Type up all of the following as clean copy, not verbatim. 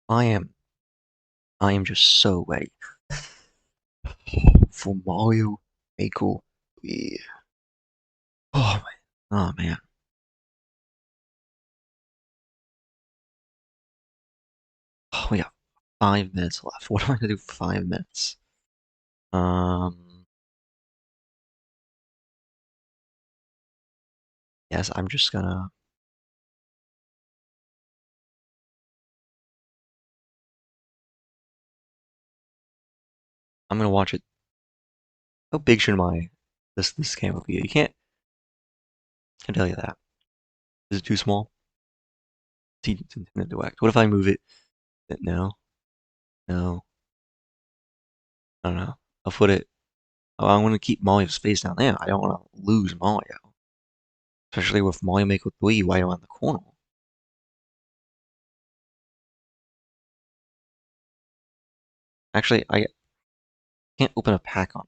I am I am just so ready for Mario Maker. Yeah. Oh man. Oh man. Oh, we got 5 minutes left. What am I gonna do for 5 minutes? Um yes, I'm gonna watch it. How big should my this camera be? You can't tell you that. Is it too small? It's Nintendo Direct. What if I move it? No, no, I don't know. I'll put it. Oh, I want to keep Mario's face down there. I don't want to lose Mario, especially with Mario Maker 3 right around the corner. Actually, I can't open a pack on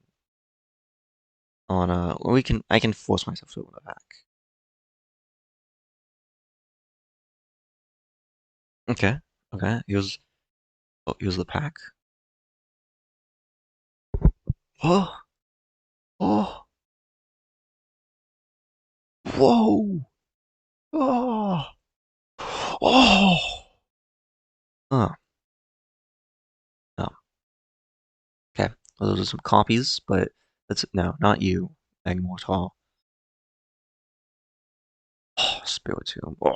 we can I can force myself to open a pack. Okay, okay. Here's the pack. Oh, oh, whoa, oh, oh. Oh, no. Okay. Well, those are some copies, but that's no, not you, Magmortal. Oh, Spiritomb. Oh,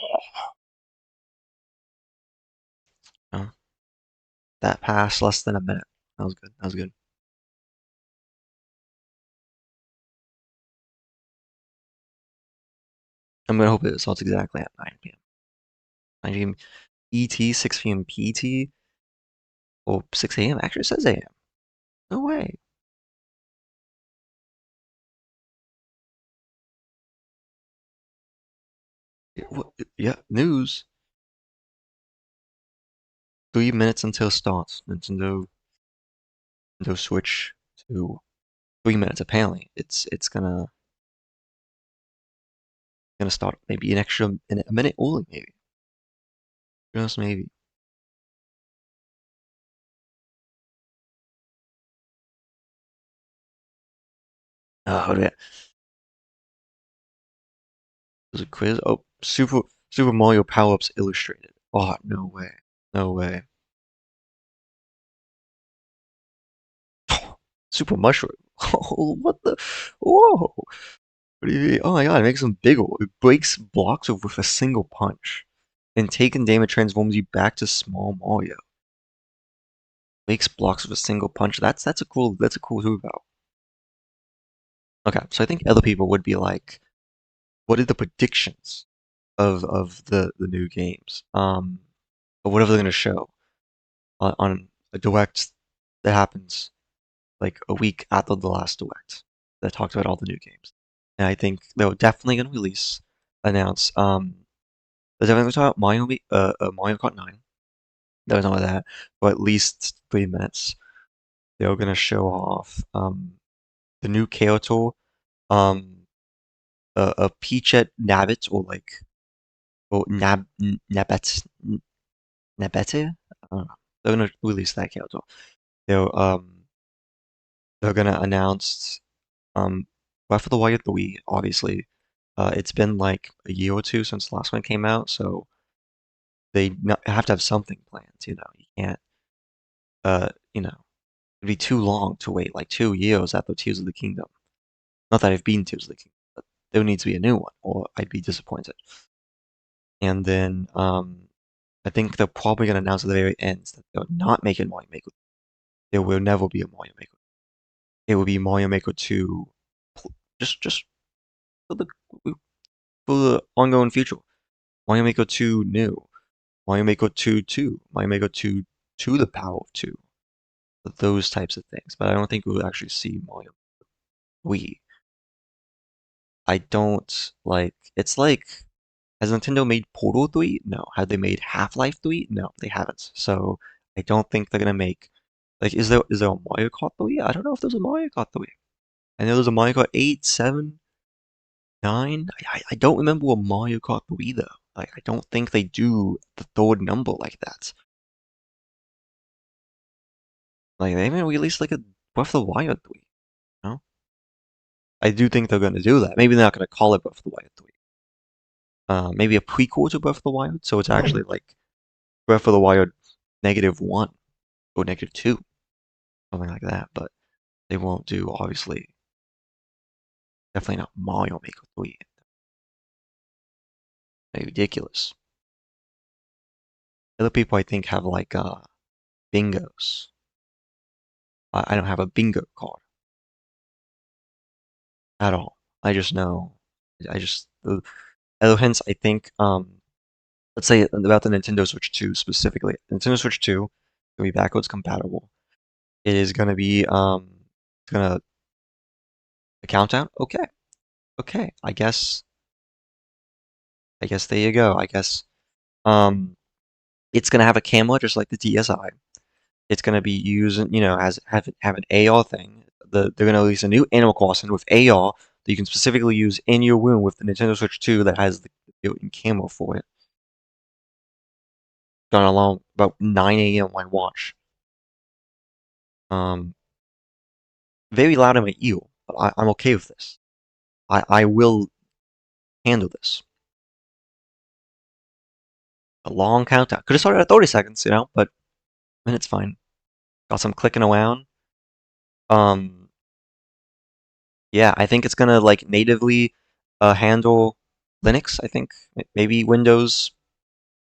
no. That passed less than a minute. That was good. That was good. I'm gonna hope it starts exactly at 9 p.m. 9 p.m. ET, 6 p.m. PT, or 6 a.m. Actually, it says a.m. No way. Yeah, news. 3 minutes until starts. Nintendo Switch to 3 minutes. Apparently, it's gonna start maybe an extra in a minute only, maybe just maybe. Oh, yeah. There's a quiz. Oh, Super Mario Power Ups Illustrated. Oh, no way, no way. Super Mushroom. Oh, what the? Whoa! What do you mean? Oh my god, it makes them bigger. It breaks blocks with a single punch. And taking damage transforms you back to small Mario. Makes blocks with a single punch. That's a cool move out. Okay, so I think other people would be like, what are the predictions of the new games? Or whatever they're gonna show on a direct that happens like a week after the last direct that talked about all the new games. And I think they're definitely gonna announce they're definitely gonna talk about Mario Kart 9. There's none of that, for at least 3 minutes. They're gonna show off the new Kyoto, um a Peachette Nabbit or like or Nabbit Nabete? I don't know. They're gonna release that Kyoto. They're um they're gonna announce Breath of the Wild 3, obviously. It's been like a year or two since the last one came out, so they have to have something planned, you know. You can't you know, it'd be too long to wait like 2 years after Tears of the Kingdom. Not that I've been Tears of the Kingdom, but there needs to be a new one, or I'd be disappointed. And then I think they're probably gonna announce at the very end that they're not making Mario Maker. There will never be a Mario Maker. It will be Mario Maker 2, just for the ongoing future. Mario Maker 2 new, Mario Maker 2 2, Mario Maker 2 to the power of 2, those types of things. But I don't think we'll actually see Mario Wii. I don't like. It's like, has Nintendo made Portal 3? No. Have they made Half-Life 3? No, they haven't. So I don't think they're gonna make. Like, is there a Mario Kart 3? I don't know if there's a Mario Kart 3. I know there's a Mario Kart 8, 7, 9. I don't remember a Mario Kart 3 though. Like, I don't think they do the third number like that. Like they may release like a Breath of the Wild 3. You know? I do think they're gonna do that. Maybe they're not gonna call it Breath of the Wild 3. Maybe a prequel to Breath of the Wild, so it's actually like Breath of the Wild -1 or -2, something like that. But they won't do, obviously, definitely not Mario Maker 3. They're ridiculous. Other people I think have like bingos. I don't have a bingo card at all. I just know. I just other hints. I think let's say about the Nintendo Switch 2 specifically. Nintendo Switch 2 will be backwards compatible. It is gonna be it's gonna the countdown. Okay, okay. I guess there you go. I guess it's gonna have a camera just like the DSi. It's gonna be using have an AR thing. They're gonna release a new Animal Crossing with AR that you can specifically use in your room with the Nintendo Switch 2 that has the built-in camera for it. Gone along about 9 a.m. on my watch. Very loud in my ear, but I'm okay with this. I will handle this. A long countdown. Could have started at 30 seconds, but I mean, it's fine. Got some clicking around. Yeah, I think it's gonna like natively handle Linux. I think maybe Windows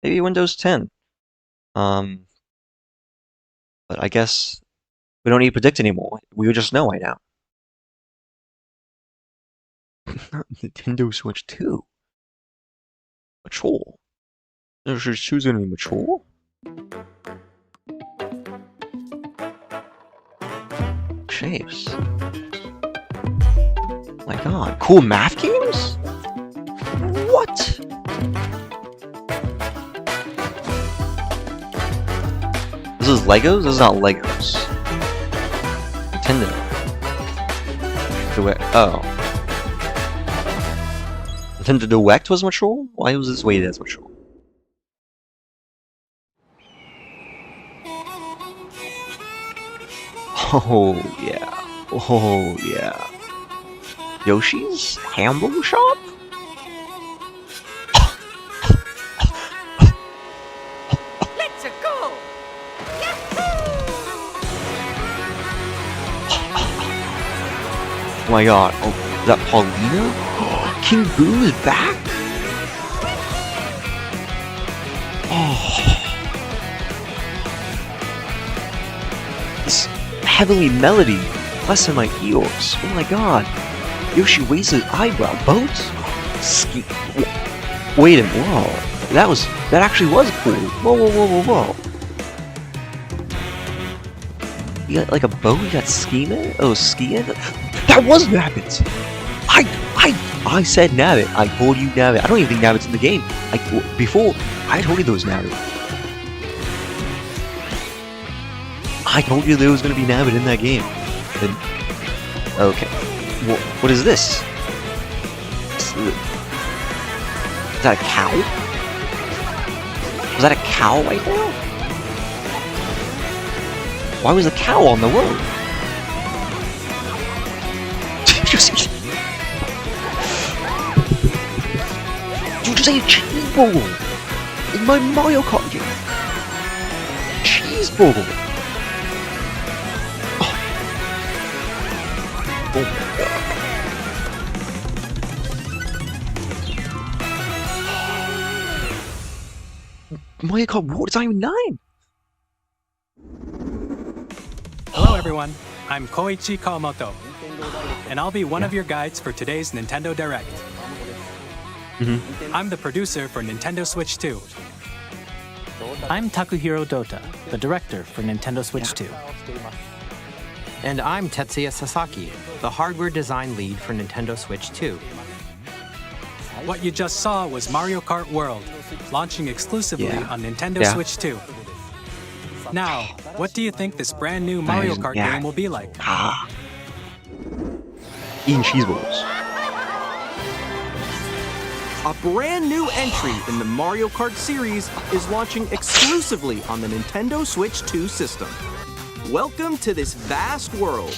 10. Um, but I guess we don't need to predict anymore. We would just know right now. Nintendo Switch 2. Mature. Nintendo Switch 2 is gonna be mature? Shapes. Oh my god. Cool math games? What? This is Legos? This is not Legos. Nintendo. Oh. Nintendo Direct was mature? Why was this weighted as mature? Oh yeah. Oh yeah. Yoshi's Hamburger Shop? Let's go! Oh my god. Oh, is that Paulina? King Boo is back? Oh. This heavenly melody blessing my ears. Oh my god. Yoshi waves his eyebrow. Boat? Ski. Wait a minute. Whoa. That actually was cool. Whoa, whoa, whoa, whoa, whoa. You got like a boat? You got skiing? Oh, skiing? That was Nabbit! I said Nabbit. I told you Nabbit. I don't even think Nabbit's in the game. Before, I told you there was Nabbit. I told you there was going to be Nabbit in that game. And, okay. What is this? Is that a cow? Was that a cow right there? Why was a cow on the road? Did you see? You just ate a cheeseburger in my Mario Kart game. Cheeseburger. Oh my god. Mario Kart World is not even 9. Hello everyone, I'm Koichi Kawamoto, and I'll be one of your guides for today's Nintendo Direct. I'm the producer for Nintendo Switch 2. I'm Takuhiro Dota, the director for Nintendo Switch 2. And I'm Tetsuya Sasaki, the hardware design lead for Nintendo Switch 2. What you just saw was Mario Kart World, launching exclusively on Nintendo Switch 2. Now, what do you think this brand new Mario Kart game will be like? Eating cheeseballs. A brand new entry in the Mario Kart series is launching exclusively on the Nintendo Switch 2 system. Welcome to this vast world.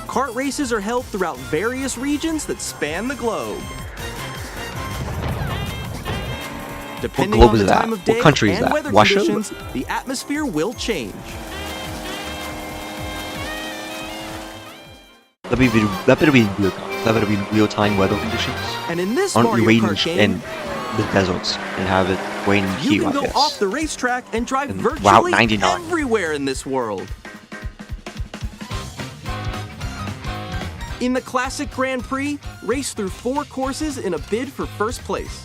Kart races are held throughout various regions that span the globe. Depending globe on the is that? time of What day country is and that? weather Russia? conditions, the atmosphere will change. That better be real time. That better be real-time weather conditions. And in this Aren't you Mario waiting Kart in game, the deserts and have it waiting you here, can I go guess? off the racetrack and drive And Route virtually 99. everywhere in this world. In the classic Grand Prix, race through 4 courses in a bid for first place.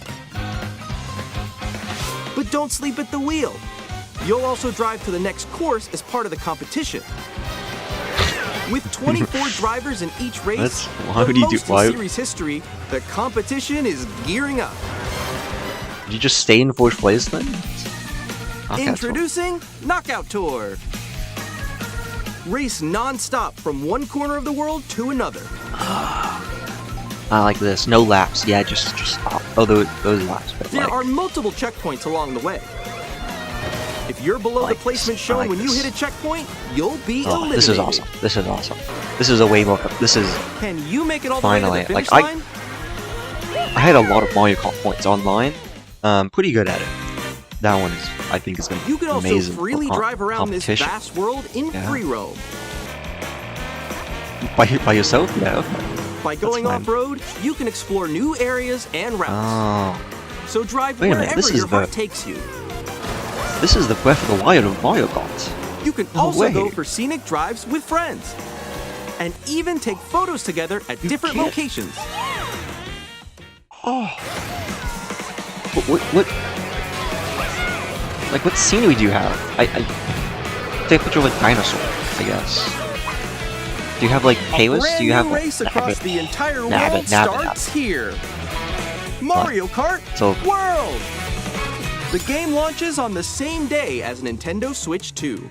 But don't sleep at the wheel. You'll also drive to the next course as part of the competition. With 24 drivers in each race, why the would you do- most in why- series history, the competition is gearing up. Did you just stay in fourth place then? Okay, Introducing Knockout Tour. Race non-stop from one corner of the world to another. I like this. No laps. Yeah, just those laps. But There like, are multiple checkpoints along the way. If you're below like the placement this. I shown like when you this. hit a checkpoint, you'll be eliminated. this is awesome. This is awesome. This is a way more. This is Can you make it all the way finally to the like finish line? I had a lot of Mario Kart points online. Pretty good at it. That one is, I think, is gonna be You can also amazing for freely drive around this competition. vast world in Yeah. free roam. By yourself? Yeah. Okay. By going fine. off-road, you can explore new areas and routes. Oh, So drive Wait a minute, wherever this is your heart the- takes you. this is the Breath of the Wild of Mario Kart. You can No also way. go for scenic drives with friends. And even take photos together at different can't- locations. Oh. What? Like, what scenery do you have? I take a picture of a dinosaur, I guess. Do you have like Palis? Brand Do you have new race across Nabbit? the entire Nabbit, world Nabbit, starts here. Mario Kart So- World! The game launches on the same day as Nintendo Switch 2.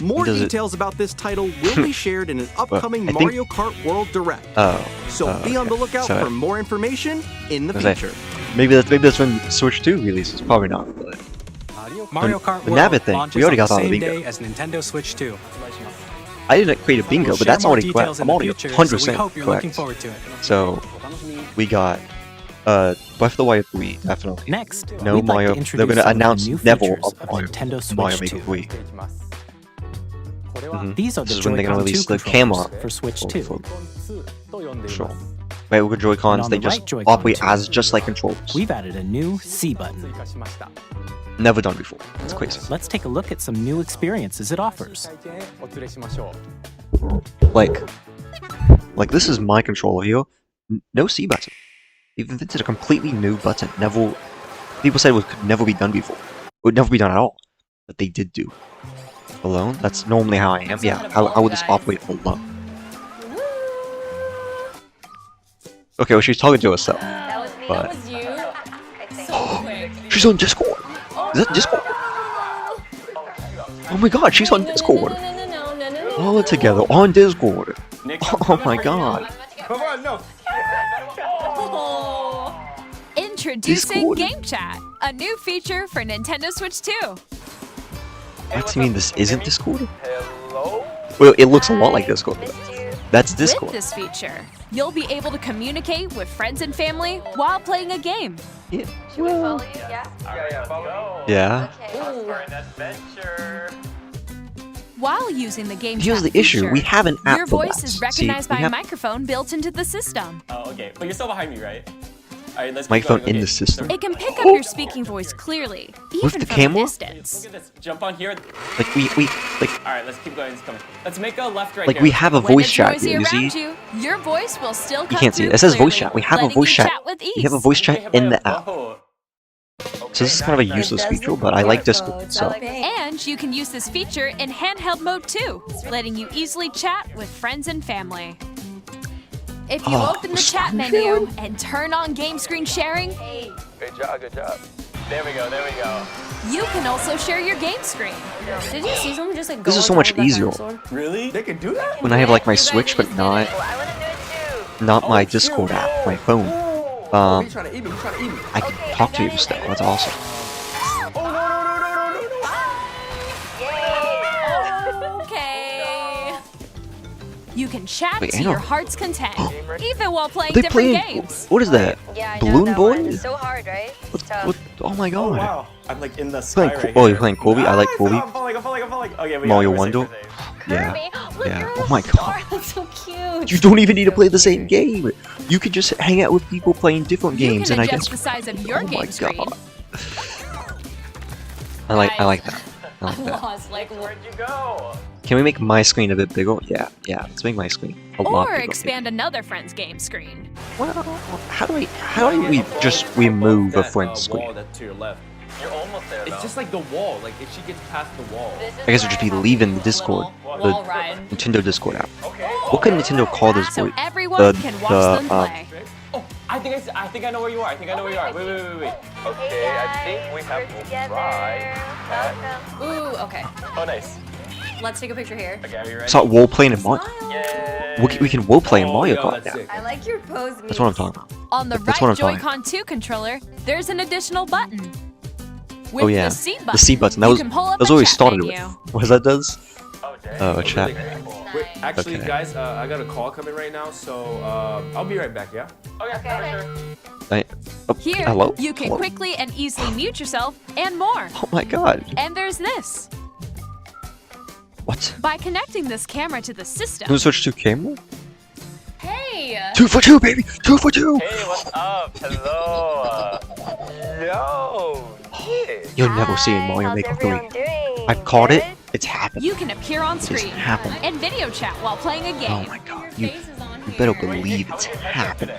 More Does it- details about this title will be shared in an upcoming I think- Mario Kart World Direct. So be on the okay. lookout So- for more information in the I was like, future. maybe that's when Switch 2 releases. Probably not. But Mario Kart the World Nabbit thing, launches we already on got the that on same the bingo. day as Nintendo Switch 2. I didn't create a bingo, We'll but share that's more already correct. details in I'm the already future, so 100% we hope you're correct. looking forward to it. So we got Breath of the Wild 3 definitely. Next, No we'd like Mario. to They're introduce gonna some of the announce new Neville features of of Mario, Nintendo Mario Switch Maker 2. 3. Mhm. These are the This is when they're gonna Joy-Con 2 release the controllers camera for Switch for- 2. for- Sure. Right, with Joy-Cons, And on they the just right Joy-Con operate too. as just like controllers. We've added a new C button. Never done before. It's crazy. Let's take a look at some new experiences it offers. Like this is my controller here. No C button. Even if it's a completely new button. Never. People said it could never be done before. It would never be done at all. But they did do it. Alone? That's normally how I am. Yeah. How would this operate alone? Okay, well she's talking to herself. That was me. But- That was you. It's so quick. She's on Discord. Is that Discord? Oh my god, she's on Discord. No. All together on Discord. Oh my god. Introducing Discord. Game Chat, a new feature for Nintendo Switch 2. That's mean this isn't Discord? Well, it looks a lot like Discord. That's Discord. With this feature, you'll be able to communicate with friends and family while playing a game. Yeah. Should we follow you? Yeah. Yeah. While using the Game Here's Chat the issue. feature, We have an app your for voice that. is See, recognized we by a have microphone built into the system. Oh, okay. But you're still behind me, right? Alright, let's keep microphone going. in Okay. the system. It can pick up your speaking voice clearly, even the from camera? a distance. Look at this. Jump on here. Like we like Alright, let's keep going. It's coming. Let's make a left right like here. we have a When voice it's chat noisy here. You around see? you, your voice will still come You can't see it. through It says voice clearly, chat. We have a letting voice you chat. with ease. We have a voice chat in the app. Whoa. So this is kind of a useless feature, but I like Discord. So And you can use this feature in handheld mode too, letting you easily chat with friends and family. If you Oh, open the screen chat menu and turn on game screen sharing, Good job, good job. There we go, there we go. you can also share your game screen. Did you see someone just like go This is so on top much of that easier. dinosaur? Really? They can do that? when I have like my Switch, but not I want to do it too. not my Discord app, my phone. He's trying to eat me. He's trying to eat me. I can talk to you still. That's awesome. You can chat Wait, to I know. your heart's content, even while playing They different playing. games. What is that? Yeah, I know Balloon that Boy? one. It's so hard, right? What? Oh my god. Oh wow, I'm like in the Playing sky Co- right oh, here. you're playing Kobe? I like Kobe. I'm falling. Okay, we Mario we're safe, Wonder? we're safe. Yeah. Kirby, look, Yeah. you're Oh a my star. god. That's so cute. You don't even need to play the same game. You can just hang out with people playing different You games, can and I adjust guess. the size of your Oh my game screen. god. I like that. I like I'm that. lost. Like, Where'd you go? Can we make my screen a bit bigger? Yeah. Let's make my screen a lot Or bigger. expand another friend's game screen. Well, how do we just remove a friend's Wall screen? that's to your left. You're almost there. It's just like the wall. Like if she gets past the wall. I guess we'll just be leaving the Discord, the wall ride. Nintendo Discord app. Okay. What can Nintendo call this So voice? everyone can watch them play. Oh, I think I know where you are. I think I know where you are. Wait. Okay, I think we have to try. Ooh, okay. Oh, nice. Let's take a picture here. Okay, are you ready? Start role playing in Mario. Yeah. We can role play in Mario yo, Kart that's now. sick. I like your pose. That's what I'm talking about. On the That's what right I'm talking Joy-Con 2 controller, there's an additional button. With Oh yeah, the C button, the C button. That you was can pull up that's a what we chat started menu. with. What that does? Oh, dang. Oh, a chat. Wait, actually, Okay. guys, I got a call coming right now, so I'll be right back. Yeah. Okay. Sure. Here, Hello? you can Hello? quickly and easily mute yourself and more. Oh my god. And there's this. What? By connecting this camera to the system, Can we switch to camera? Hey. 2 for 2, baby! 2 for 2! Hey, what's up? Hello. Yo. Yeah. You'll never see in Mario Maker 3. I've caught it. It's happened. you can appear on screen happening. and video chat while playing a game. Oh my god. You better believe it's happening.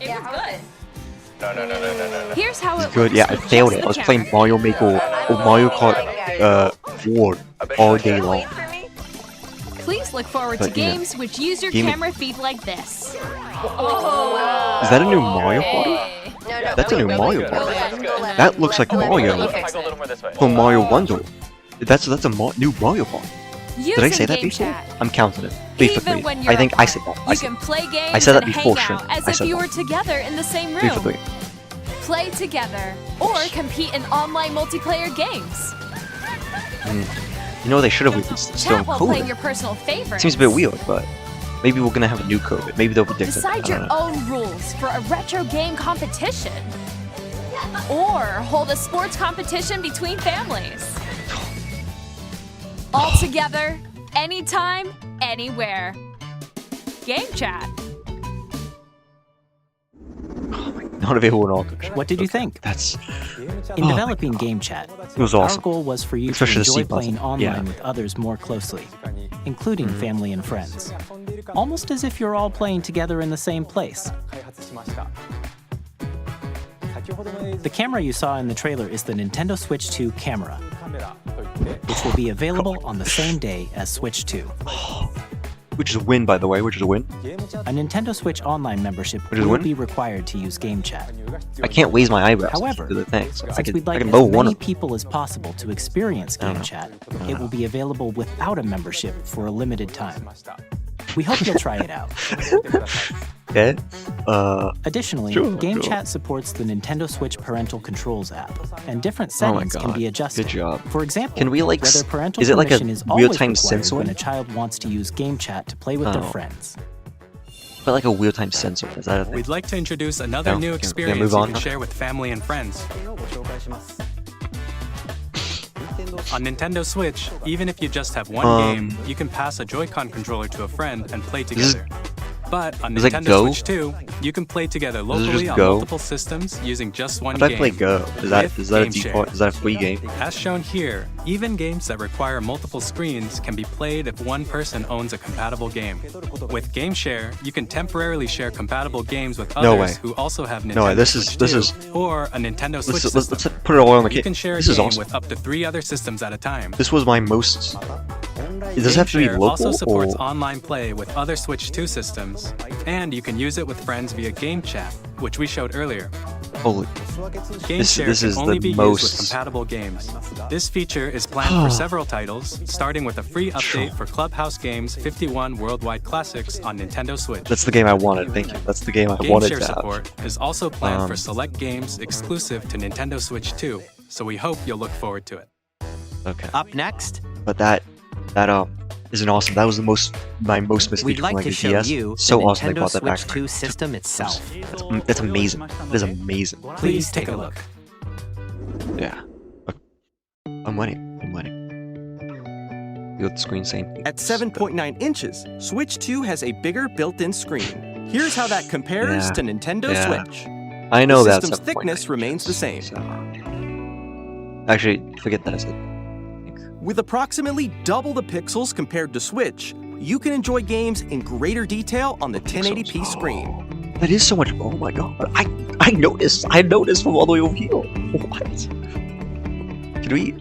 It was good. No. Here's how it Good. works Yeah, I with failed just it. the I was camera. playing Mario Maker or Mario Kart 4 all day long. Please look forward to But, you know, games which use your game- camera feed like this. Is that a new Mario Party? No, That's a new wait, Mario wait, Party. go left, go left. That looks like Go left. Mario. You If I fix go a it. little more this way. From Mario Wonder. That's a new Mario Party. Using Did I say that game before? chat, I'm counting it. 3 for even 3. when you're I think I said apart, that. I you said can play games said that and before, hang out Shin. as I if said you that. were together in the same 3 for room. 3. Play together or compete in online multiplayer games. You know they should have released this during Chat while playing COVID. your personal favorites. Seems a bit weird, but maybe we're gonna have a new COVID. Maybe they'll predict it. Decide I your don't know. own rules for a retro game competition. Or hold a sports competition between families. All together, anytime, anywhere. Game chat. Not available in all countries. What did you think? That's In Oh my developing Game Chat, it was our awesome. goal was for you Especially the to C enjoy playing button. online Yeah. with others more closely, including Mm-hmm. family and friends. Almost as if you're all playing together in the same place. The camera you saw in the trailer is the Nintendo Switch 2 camera, which will be available on the same day as Switch 2. Which is a win, by the way. Which is a win. A Nintendo Switch Online membership Which is will when? be required to use Game Chat. I can't raise my eyebrows. However, to the thing. So I Since can, we'd I like can as lower one many of them. people as possible to experience I don't Game know. Chat, it will be available without a membership for a limited time. We hope you'll try it out. Okay. Additionally, Sure, Game sure. Chat supports the Nintendo Switch Parental Controls app, and different Oh my settings can God. be adjusted. Good job. For example, Can we, like, whether parental is it like a permission is always real-time required sensor? when a child wants to use Game Chat to play with their Oh. friends. But like a real-time sensor. Is that a thing? We'd like to introduce another No, new can we experience move you on can now? share with family and friends. On Nintendo Switch, even if you just have one game, you can pass a Joy-Con controller to a friend and play This is- together. But on Is it Nintendo Go? Switch 2, you can play together Is it just locally on Go? multiple systems using just one How do I game. play Go? Is that with a Game Share. default? Is that a free game? As shown here, even games that require multiple screens can be played if one person owns a compatible game. With Game Share, you can temporarily share compatible games with No others way. who also have Nintendo No way, this Switch is- 2 or a Nintendo Switch Let's system. put it all on the You cake. can share a This is game awesome. with up to 3 other systems at a time. This was my most. Does it have to be GameShare also local supports or? online play with other Switch 2 systems, and you can use it with friends via Game Chat, which we showed earlier. Holy. GameShare this can is only the be used most- with compatible games. This feature is planned for several titles, starting with a free update for Clubhouse Games 51 Worldwide Classics on Nintendo Switch. That's the game I wanted. Thank you. That's the game I wanted GameShare to have. support is also planned for Um, select games exclusive to Nintendo Switch 2, so we hope you'll look forward to it. Okay. Up next, But that isn't awesome. That was my most missed We'd feature like from like to the show DS. you So the awesome they Nintendo brought that back. Switch 2 system itself. That's amazing. That is amazing. Please take a look. Yeah. I'm waiting. You got the screen saying. At 7.9 inches, Switch 2 has a bigger built-in screen. Here's how that compares to Nintendo Switch. I know The that system's thickness remains the same. Actually, forget that I said. With approximately double the pixels compared to Switch, you can enjoy games in greater detail on the 1080p screen. That is so much. Oh my god! I noticed. I noticed from all the way over here. What? Can we?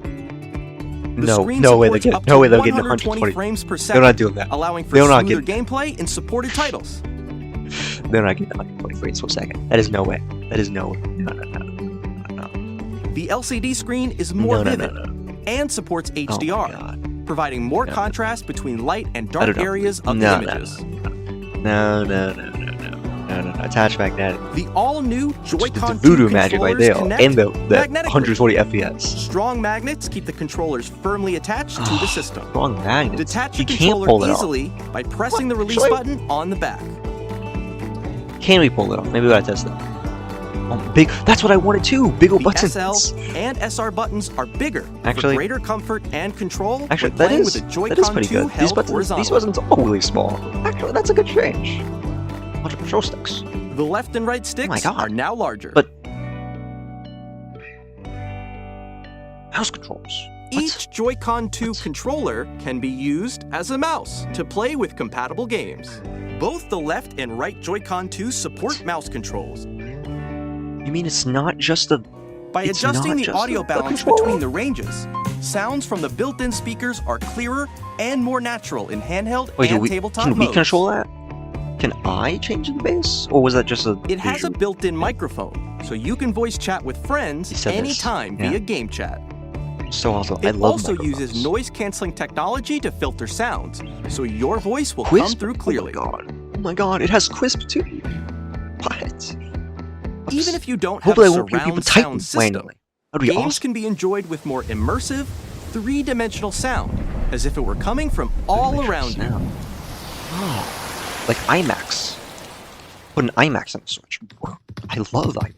No way they're getting 120 frames per They're second, not doing that. allowing for They're not smoother getting gameplay in supported titles. They're not getting 120 frames per second. That is no way. That is no way. No. The LCD screen is more vivid No. and supports Oh my HDR, god. providing more contrast between light and I dark don't know. areas of No, the no, images. No. Attach magnetic. The all-new Joy-Con The 2 voodoo magic right controllers there, connect and the magnetically. 140 FPS. Strong magnets keep the controllers firmly attached to the system. Wrong magnet. Detach You the can't pull controller it off. easily by pressing the release Actually- button on the back. Can we pull it off? Maybe we gotta test it. Oh, big. That's what I wanted too. Bigger The buttons. SL and SR buttons are bigger Actually- for greater comfort and control Actually, when that playing is with a Joy-Con pretty 2 good. These held buttons horizontally. are really small. Actually, that's a good change. Bunch of control sticks. The left and right sticks God. are now larger. But mouse controls. What? Each Joy-Con 2 controller can be used as a mouse to play with compatible games. Both the left and right Joy-Con 2 support mouse controls. You mean it's not just a? By It's adjusting not the just audio the balance controller? between the ranges, sounds from the built-in speakers are clearer and more natural in handheld Wait, and tabletop can we modes. control that? Can I change the bass, or was that just a? It has a visual? built-in microphone, so you can voice chat with You friends said this. anytime Yeah. via game chat. So awesome. I It love also uses microphones. noise-canceling technology to filter sounds, so your voice will Quisp? come through clearly. Oh my god! It has Quisp too. What? Even if you don't have Hopefully a I won't hear people surround typing sound system, randomly. That'd be games awesome. can be enjoyed with more immersive, three-dimensional sound, as if it were coming from all around you. Oh, like IMAX. Put an IMAX on the Switch. I love that.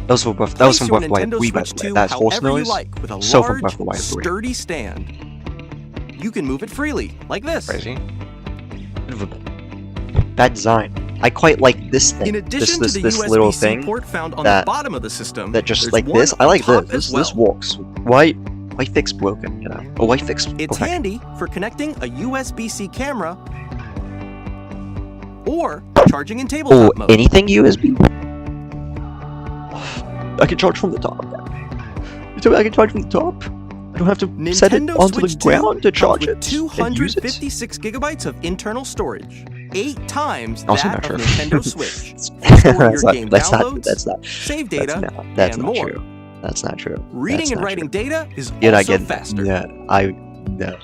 That was from Breath Place of your the Wild Nintendo 3, by Switch the way. 2 That's horse however you noise. like with a So from large, Breath of the Wild 3. sturdy stand. You can move it freely, like this. Crazy. Bit of a bad design. I quite like this thing. In addition this to the little USB-C thing port found on that- the bottom of the system, that just there's like one this. I on like top this. as well. This works. Why fix broken? You know, or why fix? It's perfect? handy for connecting a USB-C camera or charging in Or tabletop mode. anything USB. I can charge from the top. You tell me I can charge from the top? I don't have to set it Nintendo onto Switch the ground to 2 charge comes it with and use it. 256 gigabytes of internal storage, 8 times Also that not of true. Nintendo Switch. Store that's your game not, downloads, that's not, save that's data, not, that's and not more. true. That's not true. Reading That's and not writing true. data is Yet I also get faster. Yeah, no.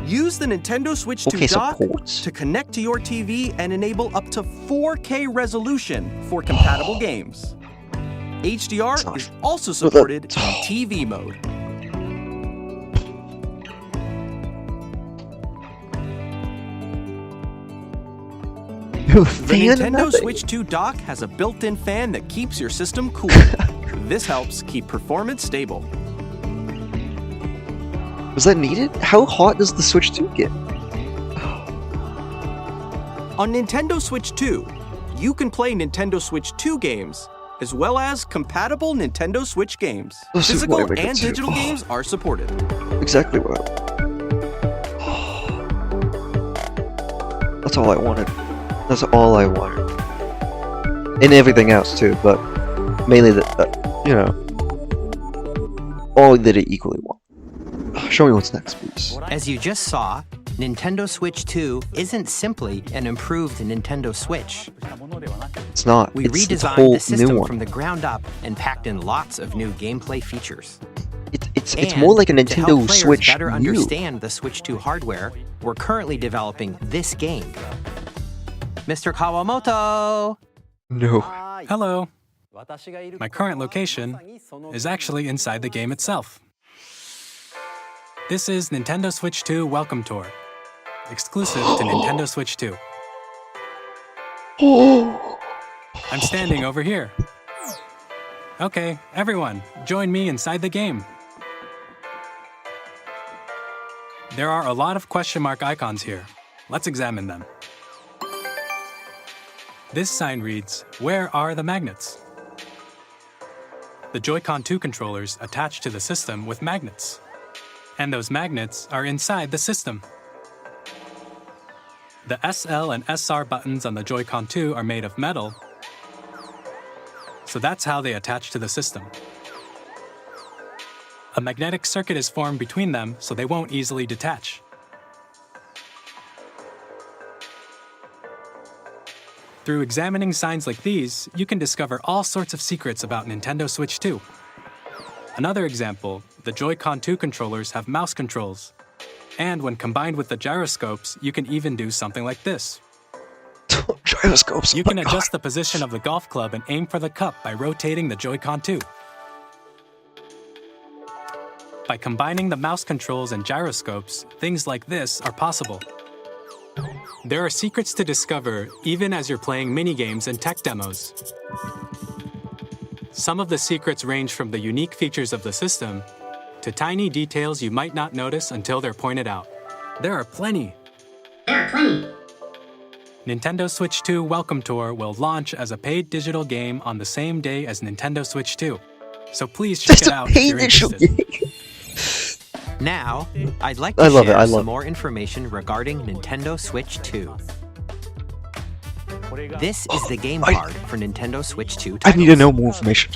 Use the Nintendo Switch 2 Okay, dock support. to connect to your TV and enable up to 4K resolution for compatible games. HDR Sorry. is also supported in TV mode. The Nintendo Switch 2 dock has a built-in fan that keeps your system cool. This helps keep performance stable. Was that needed? How hot does the Switch 2 get? On Nintendo Switch 2, you can play Nintendo Switch 2 games, as well as compatible Nintendo Switch games. This is Physical what I get and to. digital games are supported. Exactly what That's all I wanted. That's all I wanted. And everything else too, but mainly you know, all that I equally want. Show me what's next, please. As you just saw, Nintendo Switch 2 isn't simply an improved Nintendo Switch. It's not. We It's a redesigned whole the system new one. from the ground up and packed in lots of new gameplay features. It's And more like a to help Nintendo players Switch better U. understand the Switch 2 hardware, we're currently developing this game. Mr. Kawamoto! No. Hello. My current location is actually inside the game itself. This is Nintendo Switch 2 Welcome Tour, exclusive to Nintendo Switch 2. I'm standing over here. Okay, everyone, join me inside the game. There are a lot of question mark icons here. Let's examine them. This sign reads, "Where are the magnets?" The Joy-Con 2 controllers attach to the system with magnets. And those magnets are inside the system. The SL and SR buttons on the Joy-Con 2 are made of metal, so that's how they attach to the system. A magnetic circuit is formed between them so they won't easily detach. Through examining signs like these, you can discover all sorts of secrets about Nintendo Switch 2. Another example, the Joy-Con 2 controllers have mouse controls. And when combined with the gyroscopes, you can even do something like this. Gyroscopes. You can adjust the position of the golf club and aim for the cup by rotating the Joy-Con 2. By combining the mouse controls and gyroscopes, things like this are possible. There are secrets to discover even as you're playing minigames and tech demos. Some of the secrets range from the unique features of the system to tiny details you might not notice until they're pointed out. There are plenty. Nintendo Switch 2 Welcome Tour will launch as a paid digital game on the same day as Nintendo Switch 2. So please check it out if you're interested. Now, I'd like to share some more information regarding Nintendo Switch 2. This is the game card for Nintendo Switch 2 titles. I need to know more information.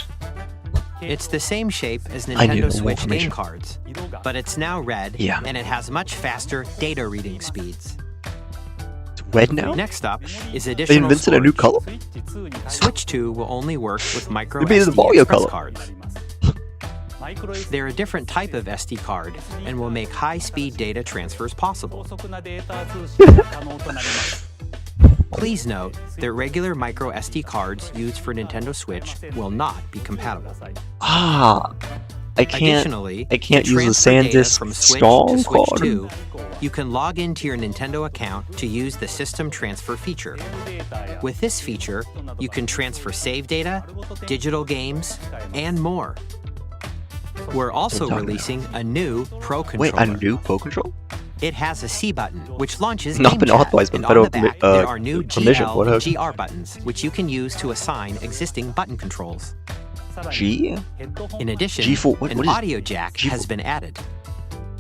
It's the same shape as Nintendo Switch game cards, but it's now red, and it has much faster data reading speeds. It's red now? Next up is They additional invented a new color? Switch 2 will only work with micro They made it a SD Mario Express color. cards. They're a different type of SD card and will make high-speed data transfers possible. Please note that regular micro SD cards used for Nintendo Switch will not be compatible. Ah, I can't to use the transfer data SanDisk from Switch stall to Switch card. 2, you can log into your Nintendo account to use the System Transfer feature. With this feature, you can transfer save data, digital games, and more. We're also releasing a new Pro Controller. Wait, a new Pro Controller? It has a C button, which launches Not Game been Chat, authorized, but and federal on the back, there are new permission. GL What and a- GR buttons, which you can use to assign existing button controls. G? In addition, G4, what an is- audio jack G4? has been added.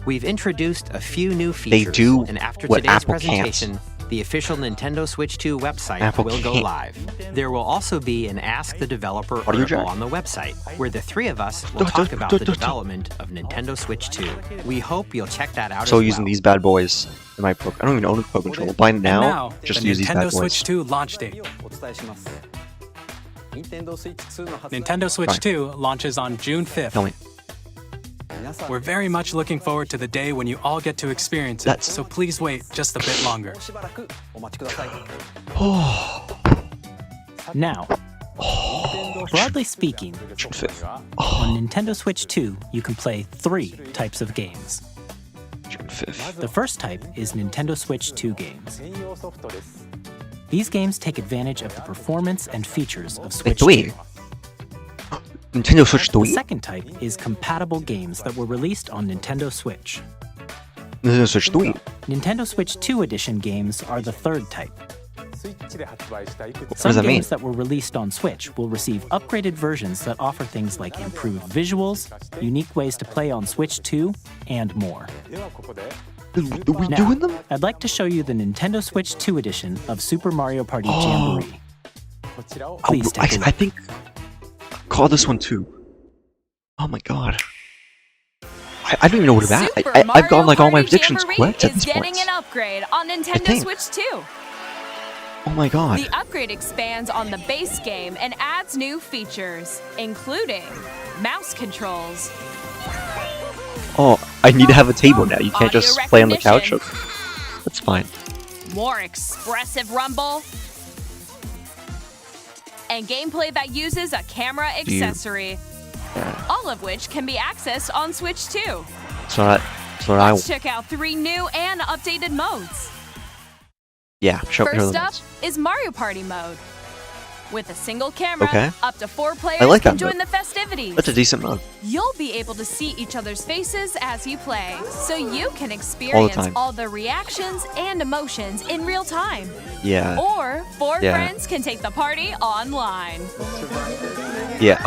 We've introduced a few new They features, do and after what today's Apple can't. presentation, the official Nintendo Switch 2 website Apple will go can't. live. There will also be an Ask the Developer Audio article jack? on the website, where the three of us will talk about the development of Nintendo Switch 2. We hope you'll check that out So as using well. these bad boys in my Pro. I don't even own a Pro Controller. By And now, now, just the use these Nintendo bad boys. Switch 2 launch date. Nintendo Switch Fine. 2 launches on June 5th. Tell me. We're very much looking forward to the day when you all get to experience it, That's- so please wait just a bit longer. Now, broadly speaking, June 5th. on Nintendo Switch 2, you can play 3 types of games. June 5th. The first type is Nintendo Switch 2 games. These games take advantage of the performance and features of Switch 2. Wait. Nintendo Switch The 3? second type is compatible games that were released on Nintendo Switch. Nintendo Switch 3? Nintendo Switch 2 edition games are the third type. What Some does that mean? games that were released on Switch will receive upgraded versions that offer things like improved visuals, unique ways to play on Switch 2, and more. Are we Now, doing them? I'd like to show you the Nintendo Switch 2 edition of Super Mario Party Jamboree. Please take a look. I think. Call this one too. Oh my god. I don't even know what about. Super I've Mario gotten like all my Party predictions Jamboree correct at is this getting point. an upgrade on Nintendo think. Switch 2. Oh my god. The upgrade expands on the base game and adds new features, including mouse controls, Oh, I need to have a table now. You can't just Audio play on the couch. recognition. Okay. That's fine. more expressive rumble, and gameplay that uses a camera accessory. All of which can be accessed on Switch 2. So Let's check out 3 new and updated modes. Yeah, here are First the up ones. is Mario Party mode. With a single camera, Okay. up to 4 players I like can that join mode. the festivities. That's a decent mode. You'll be able to see each other's faces as you play, so you can experience time. all the reactions and emotions in real time. Yeah. Or 4 Yeah. friends can take the party online. Yeah.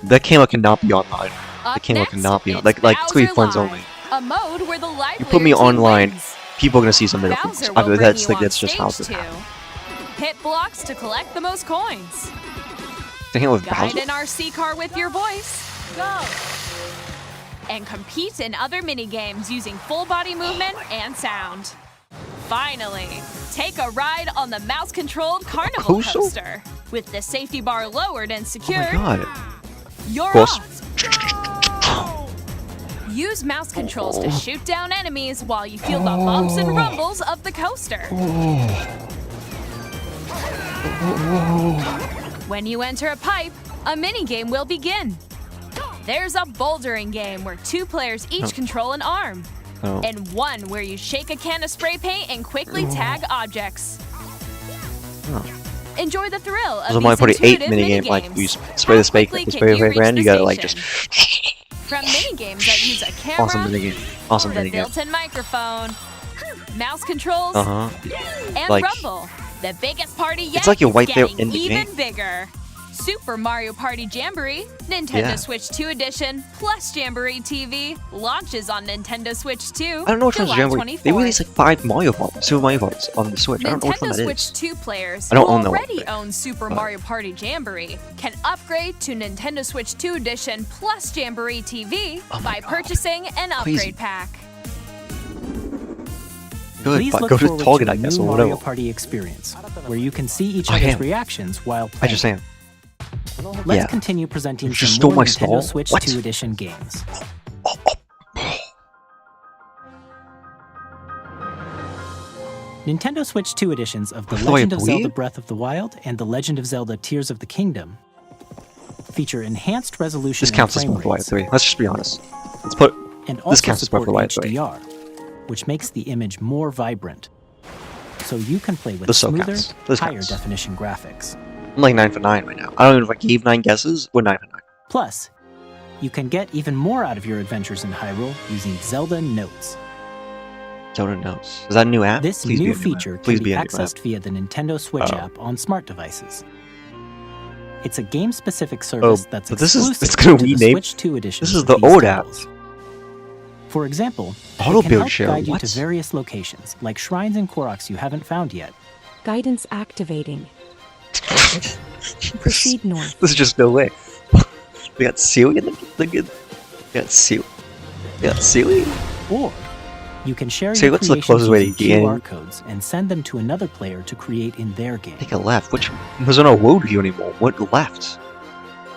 That camera cannot be online. Up The camera next, cannot be on. it's Like 3 Bowser friends Live, only. a mode where the You put me livelier team online, wins. people are gonna see some middle Bowser fingers. will bring That's you like on that's just how stage it too. Hit blocks to collect the most coins. The hand with Guide Bowser. an RC car with your voice. Go! And compete in other mini games using full body movement and sound. Finally, take a ride on the mouse-controlled carnival Coaster? coaster. With the safety bar lowered and Oh secured, my god. you're Course. off. Use mouse controls to shoot down enemies while you feel the bumps and rumbles of the coaster. When you enter a pipe, a mini game will begin. There's a bouldering game where 2 players each control an arm, Oh. and one where you shake a can of spray paint and quickly tag objects. Enjoy the thrill of So Mario these Party 8 intuitive minigame, like mini-games. you spray the How spray quickly spray can you paint and reach you the gotta like station? just From mini games that use a camera, awesome minigame. Awesome the minigame. built-in microphone, mouse controls, Uh-huh. and Like- rumble. The biggest party yet It's like you is wipe out getting in the even game. bigger. Super Mario Party Jamboree, Nintendo Yeah. Switch 2 edition, plus Jamboree TV, launches on Nintendo Switch 2, I don't know which one's July Jamboree. 24th. They released like 5 Mario Parties, Super Mario Parties on the Switch. I don't know which one Nintendo that Switch is. 2 players I don't who own that one, already but- own Super Mario Party Jamboree can upgrade to Nintendo Switch 2 edition plus Jamboree TV Oh by purchasing an Crazy. upgrade pack. Good, Please but look go to forward Target, to I a guess, new or Mario whatever. Party experience, where you can see each I other's am. reactions while I playing. just am. Let's Yeah. continue presenting You just some stole more my Nintendo stall? Switch What? 2 edition games. Nintendo Switch 2 editions of The Oh, Legend I of Zelda believe? Breath of the Wild and The Legend of Zelda Tears of the Kingdom feature enhanced resolution This counts as and frame Breath of the Wild rates, 3. Let's just be honest. Let's put and this also counts as Breath of support the Wild 3. HDR, which makes the image more vibrant, so you can play with This still smoother, counts. This higher counts. definition graphics. I'm like 9 for 9 right now. I don't know if I gave 9 guesses. We're 9 for 9. Plus, you can get even more out of your adventures in Hyrule using Zelda Notes. Zelda Notes. Is that a new app? This Please be new a new app. feature Please can be be a new app. accessed via the Nintendo Switch Oh. app on smart devices. It's a game-specific service that's but this is- exclusive it's gonna to the rename- Switch 2 edition. this is of the these old app. titles. For example, Auto it can build help share, guide you what? to various locations, like shrines and Koroks you haven't found yet. Guidance activating. Proceed north. This is just no way. We got Sealy in the game. We got Sealy. We got Sealy. Or you can share See, your what's the creations closest way to using getting- QR codes and send them to another player to create in their game. Take a left. Which was on a road view anymore? What left?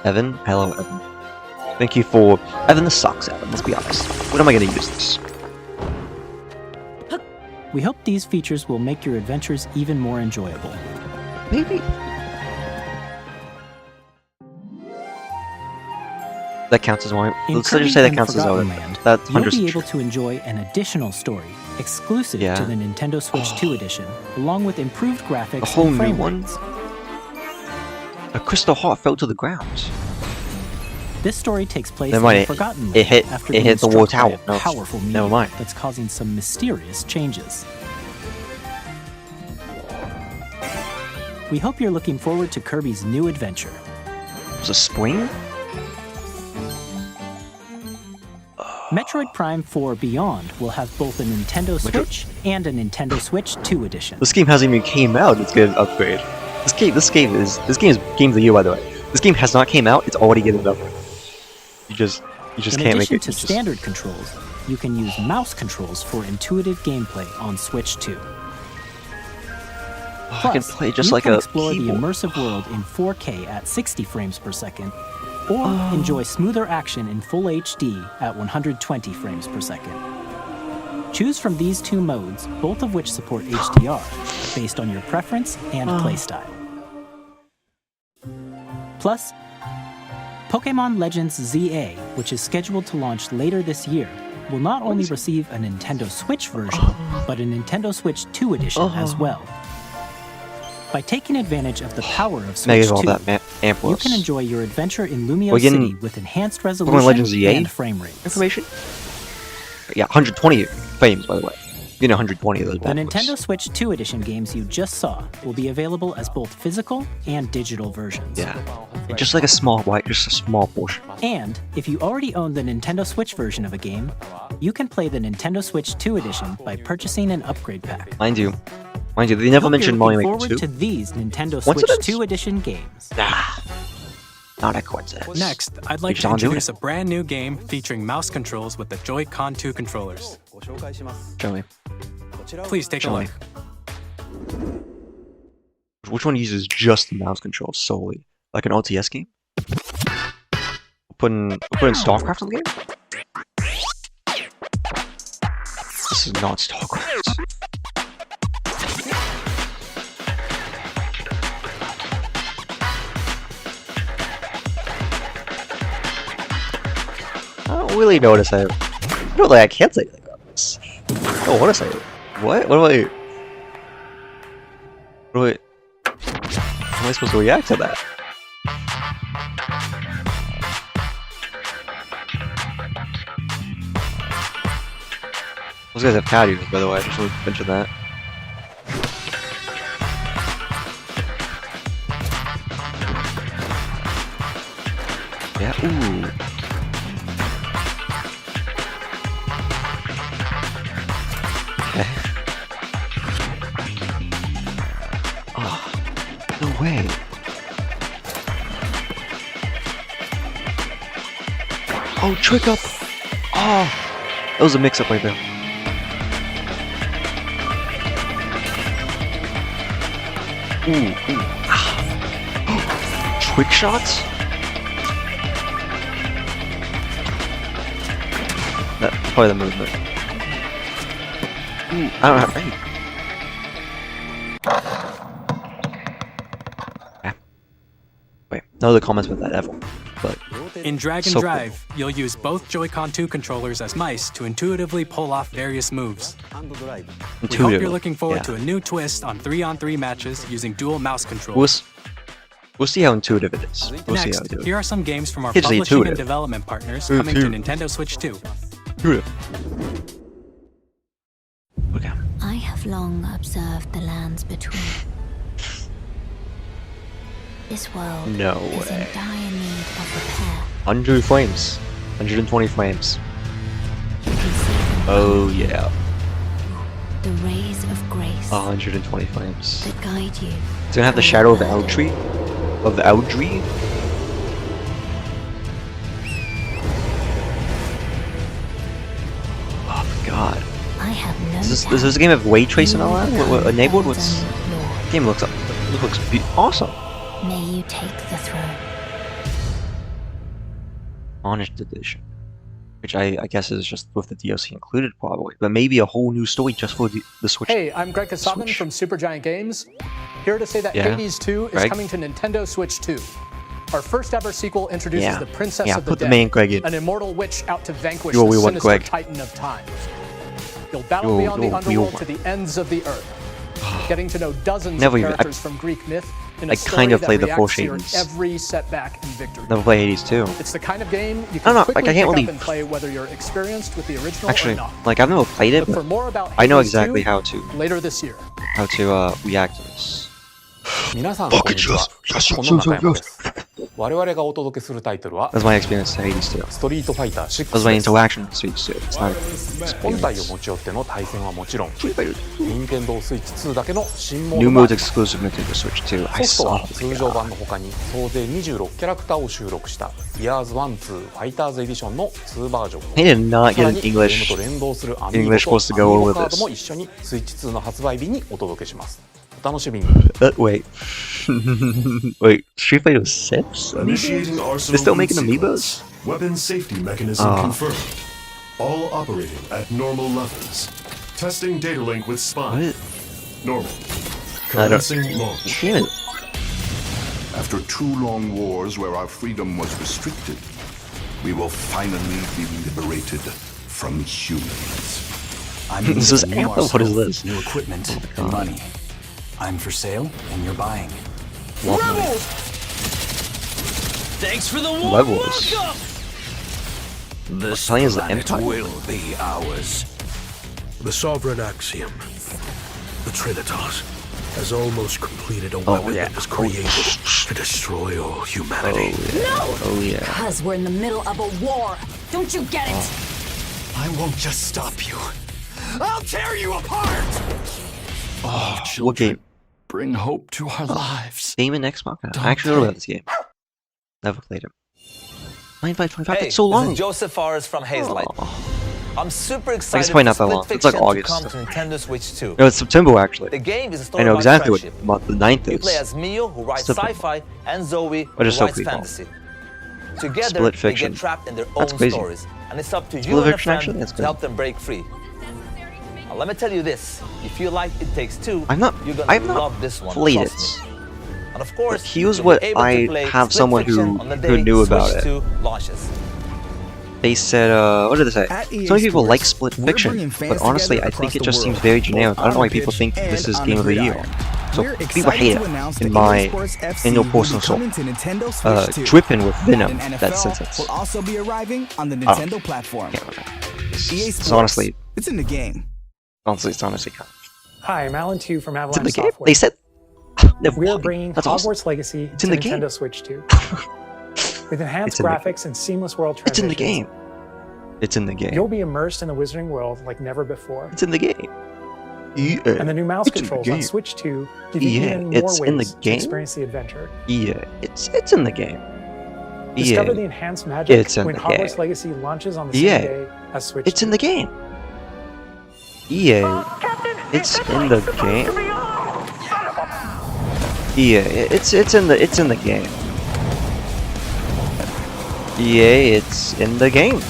Evan? Hello, Evan. Thank you for Evan. This sucks, Evan. Let's be honest. When am I going to use this? We hope these features will make your adventures even more enjoyable. Maybe. That counts as one. In Let's Kirby just say that and counts as Forgotten Zelda. Land, That's you'll 100% be able true. to enjoy an additional story exclusive Yeah. to the Nintendo Switch 2 edition, along with improved graphics A whole and new frame one? rates. A crystal heart fell to the ground. This story takes place Never mind, in it- Forgotten Land it hit- after it being hit the war struck by tower. a No, powerful never meteor mind. that's causing some mysterious changes. We hope you're looking forward to Kirby's new adventure. Was a spring? Metroid Prime 4 Beyond will have both a Nintendo Switch and a Nintendo Switch 2 edition. This game hasn't even came out. It's getting an upgrade. This game is game of the year, by the way. This game has not came out. It's already getting an upgrade. You just In can't make addition it. to you just- standard controls, you can use mouse controls for intuitive gameplay on Switch 2. Oh, I can Plus, play just you like can a explore keyboard. the immersive world in 4K at 60 frames per second, or enjoy smoother action in full HD at 120 frames per second. Choose from these two modes, both of which support HDR, based on your preference and playstyle. Plus, Pokemon Legends ZA, which is scheduled to launch later this year, will not only receive a Nintendo Switch version, but a Nintendo Switch 2 edition as well. By taking advantage of the power of Switch 2, you can enjoy your adventure in Lumio City with enhanced resolution and frame rates. Information? Yeah, 120 frames, by the way. You know, 120 of those The bad Nintendo boys. Switch 2 edition games you just saw will be available as both physical and digital versions. Yeah, and just like a small portion. And if you already own the Nintendo Switch version of a game, you can play the Nintendo Switch 2 edition by purchasing an upgrade pack. Mind you, they never mentioned Mario Maker 2. Forward to these Nintendo Switch 2 edition games. Nah, not a coincidence. Next, I'd like to introduce a brand new game featuring mouse controls with the Joy-Con 2 controllers. Show me. Please take a look. Which one uses just the mouse controls solely? Like an OTS game? We'll put in StarCraft on the game? This is not StarCraft. I don't really notice I can't say anything about this. I don't want to say it. What? How am I supposed to react to that? Those guys have patties, by the way. I just want to mention that. Yeah, ooh. Okay. Oh, no way. Oh, trick up! Oh, that was a mix-up right there. Ooh, ooh. Ah. Trick shots? That's probably the movement. Ooh, I don't have. Yeah. Wait, no other comments about that ever. But in Drag and Drive, you'll use both Joy-Con 2 controllers as mice to intuitively pull off various moves. We hope you're looking forward to a new twist on 3-on-3 matches using dual mouse controls. We'll see how intuitive it is. Next, here are some games from our publishing and development partners coming to Nintendo Switch 2. Okay. I have long observed the lands between. This world is in dire need of repair. 100 frames. 120 frames. Oh yeah. The rays of grace 120 frames. that guide you. It's gonna have the shadow of the Eldtree. Of the Eldtree. Oh my god. I have no Does this game have ray tracing and all that? What enabled? What's game looks awesome. May you take the throne. Honest edition, which I guess is just with the DLC included probably, but maybe a whole new story just for the Switch. Hey, I'm Greg Kasabin from Supergiant Games, here to say that Hades 2 is coming to Nintendo Switch 2. Our first ever sequel introduces the Princess of the Dead, an immortal witch out to vanquish the sinister Titan of Time. You'll battle beyond the underworld to the ends of the earth, getting to know dozens of characters from Greek myth in a story that reacts to your every setback and victory. Never play Hades 2. It's the kind of game you can quickly pick up and play whether you're experienced with the original or not. Like I've never played it, but for more about I know exactly how to later this year. React to this. 皆さんこんにちは。この中山です。我々がお届けするタイトルは That's my experience to Hades 2. ストリートファイター6 That's my です。 interaction with Switch 2. It's not 本体を持ち寄っての対戦はもちろん、任天堂スイッチ2だけの新モー New ド modes が exclusive Nintendo Switch 2. ソフトは通常版の他に総勢26キャラクターを収録した Years 1-2 ファイターズエディションの2バージョン They did not さら get に an ゲーム English と連動するアミーボ English と supposed to アミー go ボ with カード this. も一緒にスイッチ2の発売日にお届けします。お楽しみに。Wait. Wait, Street Fighter 6? Initiating arsenal They're still making amiibos? Weapon safety mechanism confirmed. All operating at normal levels. Testing data link with spine. Normal. Commencing launch. After 2 long wars where our freedom was restricted, we will finally be liberated from humans. This is Anthem. What is this? New equipment and money. I'm for sale, and you're buying. Rebels! Thanks for the warm Rebels. welcome. This planet will be ours. The sovereign axiom, the Trinitas, has almost completed a weapon that was created to destroy all humanity. Oh yeah. Because we're in the middle of a war. Don't you get it? I won't just stop you. I'll tear you apart. Oh, what game? Bring hope to our lives. Game in X Machina. I actually know about this game. Never played it. 9525. Hey, It's so long. This is Joseph Forrest from Hazelight. I'm super excited it's probably not for that long. Split It's like Fiction August. to come to Nintendo Switch 2. No, it's September actually. The game is a story I know about exactly what friendship. month the 9th You is. play as Mio, who writes September. sci-fi, and Zoe, who What is so writes cool? fantasy. Together, Split they Fiction. get trapped in their That's own crazy. stories, and it's up to Split you and a Fiction, friend actually? That's to crazy. help them break free. Now, let me tell you this: if you like It Takes Two, I've not love this one. played it. trust me. And of course, here's you'll what be able to I play have Split someone Fiction on the who day knew about Switch it. 2 launches. They said, what did they say? At EA So many people Sports, like Split we're Fiction, bringing fans but honestly, together I think across it the just seems world, very generic. I don't know why on people pitch think and this is on Game the of the Year. gridiron. So We're people excited hate to it announce in that my EA Sports FC in your will be personal soul. coming to Nintendo Switch 2. Dripping with venom. And That NFL sentence. will also be arriving on the Oh. Nintendo platform. EA It's Sports, honestly, it's in the game. it's honestly kind of. Hi, I'm Alan Tu from It's in Avalanche the game. Software. They said. We are bringing That's Hogwarts awesome. Legacy It's to in the Nintendo game. Switch 2. With enhanced It's in the graphics and seamless world It's transitions, in the game. It's in the game. you'll be immersed in the Wizarding World like never before. It's in the game. EA. And the new mouse It's in the controls on game. Switch 2 give you EA. even more It's in the ways to game. experience the adventure. Yeah, it's in the game. Discover the EA. enhanced magic It's in when the Hogwarts game. Legacy launches on the same EA. day as Switch It's 2. in the game. EA. It's in the game. EA. It's in the game. EA. It's in the game.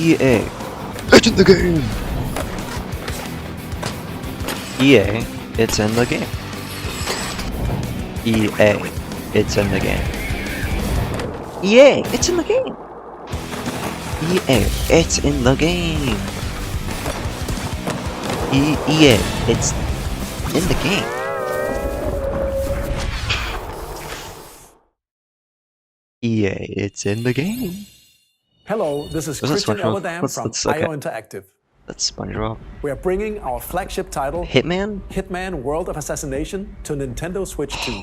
EA. It's in the game. EA. It's in the game. EA. It's in the game. EA. It's in the game. EA. It's in the game. EA. It's in the game. EA. It's in the game. Hello, this is Was that Christian SpongeBob? Elverdam from okay. IO Interactive. That's SpongeBob. We are bringing our flagship title, Hitman? Hitman World of Assassination, to Nintendo Switch 2.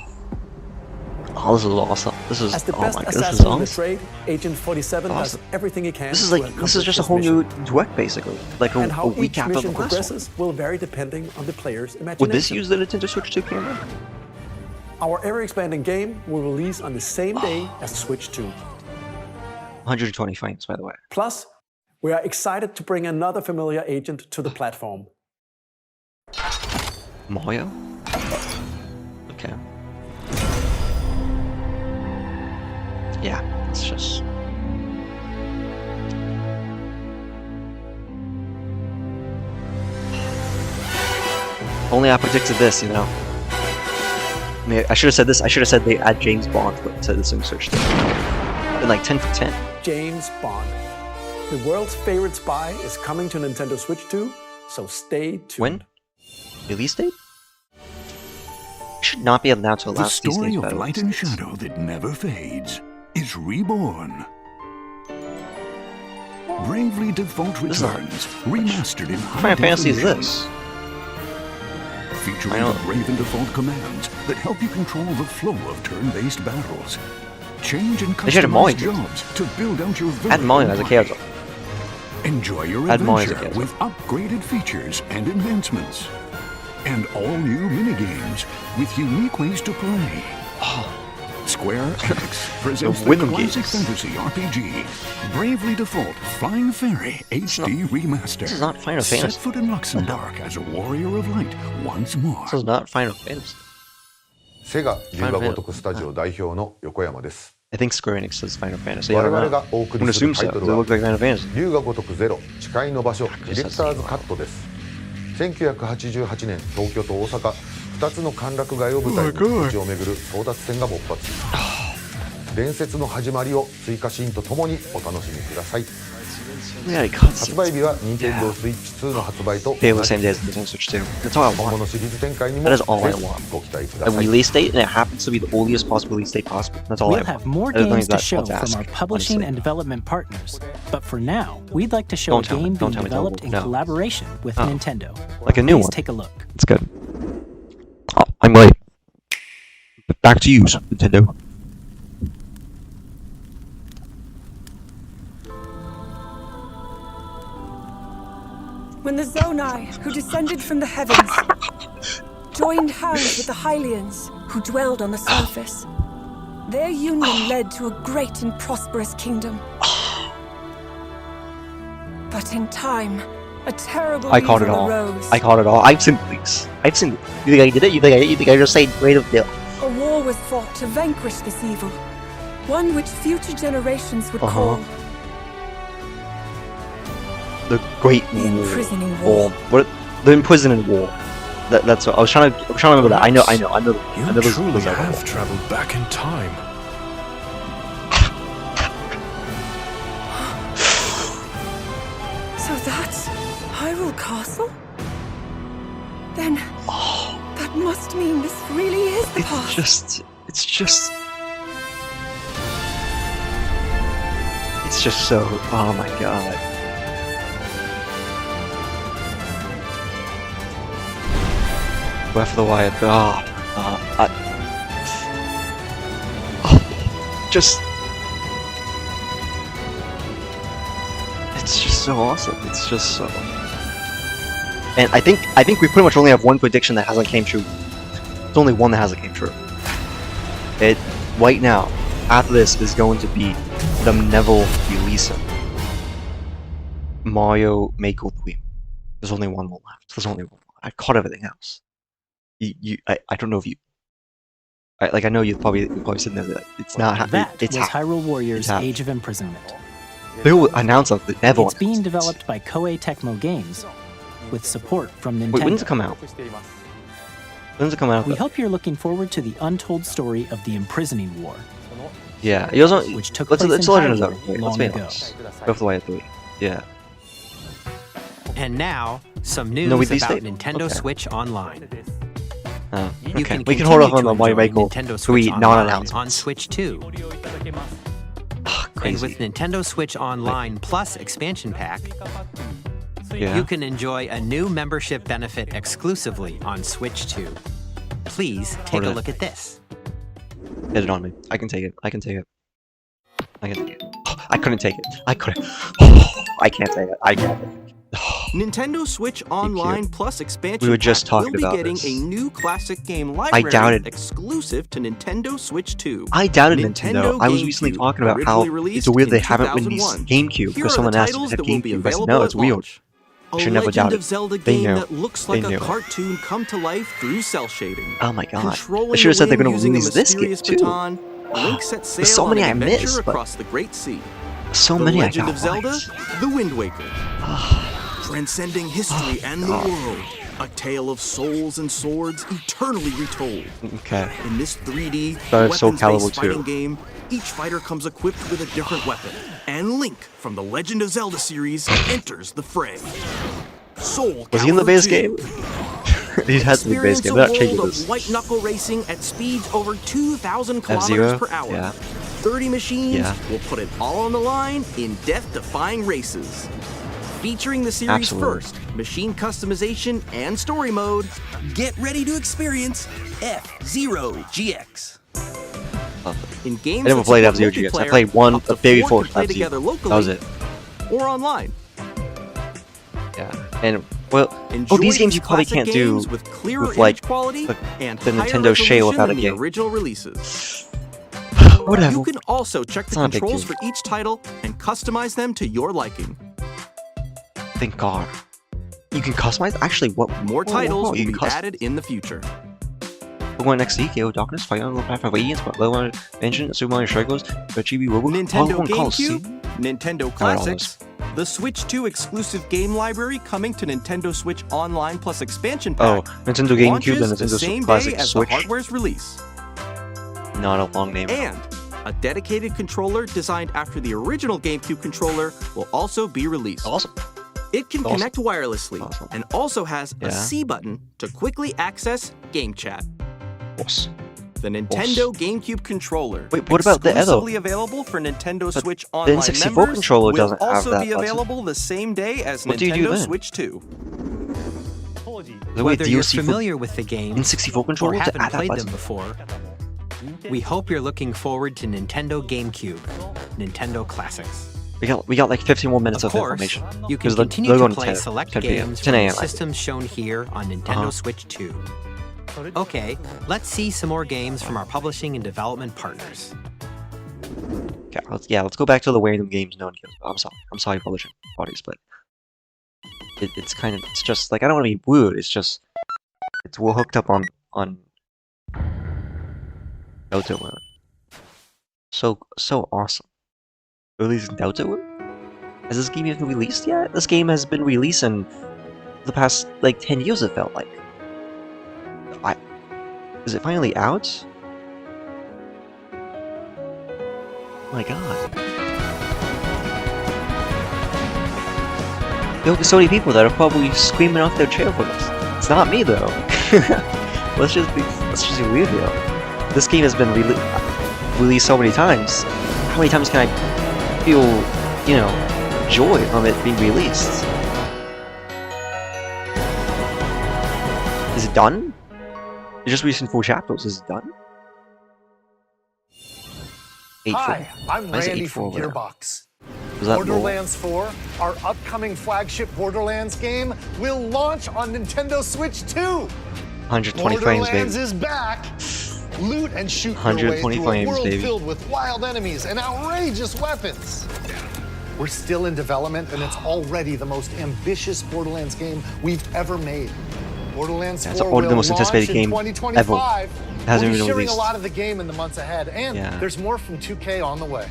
Oh, this is awesome. This is As the oh best my god, this is assassin in the awesome. trade, Agent 47 Awesome. does everything he can. This is to like accomplish just a this whole mission. new duet basically, like And a how each recap of the mission last one. progresses will vary depending on the player's imagination. Would this use the Nintendo Switch 2 camera? Our ever-expanding game will release on the same day as Switch 2. 120 frames, by the way. Plus, we are excited to bring another familiar agent to the platform. Mario? Okay. Yeah, it's just. Only I predicted this, you know. I mean, I should have said this. I should have said they add James Bond to the Sim Search thing. Been like 10 for 10. James Bond. The world's favorite spy is coming to Nintendo Switch 2, so stay tuned. When? Release date? Should not be allowed to allow The story these of days, light and shadow that never fades is reborn. Bravely Default returns, remastered in high Final Fantasy is definition. this? Featuring the Brave and Default commands that help you control the flow of turn-based battles. Change and They should have Molly customize do it. jobs to build out your Add Molly as a vertical character. body. Enjoy your Add Molly as a adventure character. with upgraded features and enhancements. And all new minigames with unique ways to play. Square Enix presents the Rhythm classic games. fantasy RPG, Bravely Default Flying Fairy HD Remaster. This is not Final Fantasy. Set foot in Luxembourg as a warrior of light once more. This is not Final Fantasy. セガ龍が如くスタジオ代表の横山です。 I think Square Enix says Final Fantasy. I 我 don't 々 know. がお I'm 送 gonna りする assume タイ so. ト They ルは look like Final Fantasy. 龍が如くゼロ誓いの場所ディレクターズカットです。1988年東京と大阪2つの歓楽街を舞台に土地を巡る争奪戦が勃発。伝説の始まりを追加シーンとともにお楽しみください。発売日は Nintendo Switch 2の発売と今後のシリーズ展開にもぜひご期待ください。 Release date, and it happens to be the earliest possible release date possible. That's all I We'll want. have more games to show from our publishing and development partners, but for now, we'd like to show a game being developed in collaboration with Nintendo. Like a new one. Take a look. It's good. Oh, I'm ready. Back to you, Nintendo. When the Zonai, who descended from the heavens, joined hands with the Hylians, who dwelled on the surface, their union led to a great and prosperous kingdom. But in time, a terrible I caught it evil all. arose. I caught it all. I've seen police. I've seen. You think I did it? You think I just say great of deal? A war was fought to vanquish this evil, one which future generations would call The Great Imprisoning War. What? The Imprisoning War. That's what I was trying to remember that. I know. You truly have traveled back in time. So that's Hyrule Castle? Then that must mean this really is the past. It's just so. Oh my god. Breath of the Wild. It's just so awesome. It's just so. And I think we pretty much only have one prediction that hasn't came true. There's only one that hasn't came true. It right now, after this, is going to be them never releasing Mario Maker 3. There's only one more left. There's only one more. I caught everything else. I don't know if you. I know you're probably sitting there like, it's not happening. That was Hyrule Warriors Age of Imprisonment. They will announce it. They never. It's being developed by Koei Tecmo Games, with support from Nintendo. Wait, when's it come out? When's it come out? We hope you're looking forward to the untold story of the Imprisoning War. Yeah, it wasn't. Which took place in Hyrule long ago. Breath of the Wild 3. Yeah. And now, some news about Nintendo Switch Online. Okay. We can hold off on the Mario Maker 3 non-announcements on Switch 2. Crazy. And with Nintendo Switch Online Plus expansion pack, Yeah. you can enjoy a new membership benefit exclusively on Switch 2. Please take a look at this. Get it on me. I can take it. I can take it. I can take it. I couldn't take it. I couldn't. I can't take it. I can't take it. Nintendo Switch Online Plus expansion We were just talking will be about getting this. a new classic game library doubted- exclusive to Nintendo Switch 2. I doubted Nintendo. I was recently talking about how it's weird they haven't released GameCube because someone asked if they had GameCube. I said, no, it's weird. I should never doubt Legend it. of Zelda They game knew. that looks They like knew. a cartoon come to life through cell shading. Oh my god. Controlling I should have said they're the going wind to using a release this game mysterious too. baton, Link sets sail There's so on many an I adventure missed, but across the Great Sea. so The many I Legend got of Zelda, right. The Wind Waker. Transcending history and the world. A tale of souls and swords eternally retold. Okay. In this 3D, Soul Calibur weapons-based 2. fighting game, each fighter comes equipped with a different weapon. And Link from the Legend of Zelda series enters the fray. Soul Was he in the Calibur base 2. game? He has to be base Experience game. a They're not changing world this. of white knuckle racing at speeds over 2,000 F-Zero? kilometers per hour. Yeah. 30 machines Yeah. will put it all on the line in death-defying races. Featuring the series Absolutely. first, machine customization and story mode, get ready to experience F-Zero GX. In games I never that played support F-Zero GX. I multiplayer, played one up to the day 4 before can play F-Zero. together locally That was it. or online. Yeah. And well, Enjoy these games these you probably classic can't do games with clearer with like image quality and the higher Nintendo shell resolution without a than the game. original releases. Whatever. You can also check It's the not a big controls deal. for each title and customize them to your liking. Thank God. You can customize. Actually, what More titles will you be can customize. added in the future. Pokemon XD, KO Darkness, Fire Emblem Path of Radiance, Pokemon Engine, Super Mario Strikers, Chibi Robo, Nintendo Pokemon Colosseum. GameCube, Nintendo Not all Classics, The Switch 2 exclusive game library coming to Nintendo Switch Online Plus expansion pack Nintendo GameCube and launches the Nintendo same Classic day as Switch. the hardware's release. Not a long name. And a dedicated controller designed after the original GameCube controller will also be released. Awesome. It can connect wirelessly and also has a C button to quickly access game chat. The Nintendo GameCube controller, wait, what about the other? exclusively available for Nintendo Switch the Online N64 members, controller will doesn't have also that be button. available the same day as What do you do Nintendo then? Switch 2. Whether you're familiar with the game N64 or controller to haven't add that played them button. before, we hope you're looking forward to Nintendo GameCube, Nintendo Classics. We got like 15 more minutes Of of course, information. you can 'Cause they're continue to going play 10 select 10 p.m. games 10 from a.m. the systems shown here on Nintendo Switch 2. Okay, let's see some more games from our publishing and development partners. Okay, let's go back to the random games no one cares about. I'm sorry, publishing parties, but it's just like, I don't want to be rude. We're hooked up on Delta World. So awesome. Releasing Delta World? Has this game even released yet? This game has been released in the past like 10 years. It felt like. Is it finally out? Oh my god. There'll be so many people that are probably screaming off their chair for this. It's not me though. let's just be real here. This game has been released so many times. How many times can I feel, joy from it being released? Is it done? It's just released in 4 chapters. Is it done? Hi, I'm Randy from Gearbox. Borderlands 4, our upcoming flagship Borderlands game, will launch on Nintendo Switch 2. 120 frames, baby. Borderlands is back. Loot and shoot your way through a world filled with wild enemies and outrageous weapons. We're still in development, and it's already the most ambitious Borderlands game we've ever made. Borderlands 4 will launch in 2025. We'll be sharing a lot of the game in the months ahead, and there's more from 2K on the way.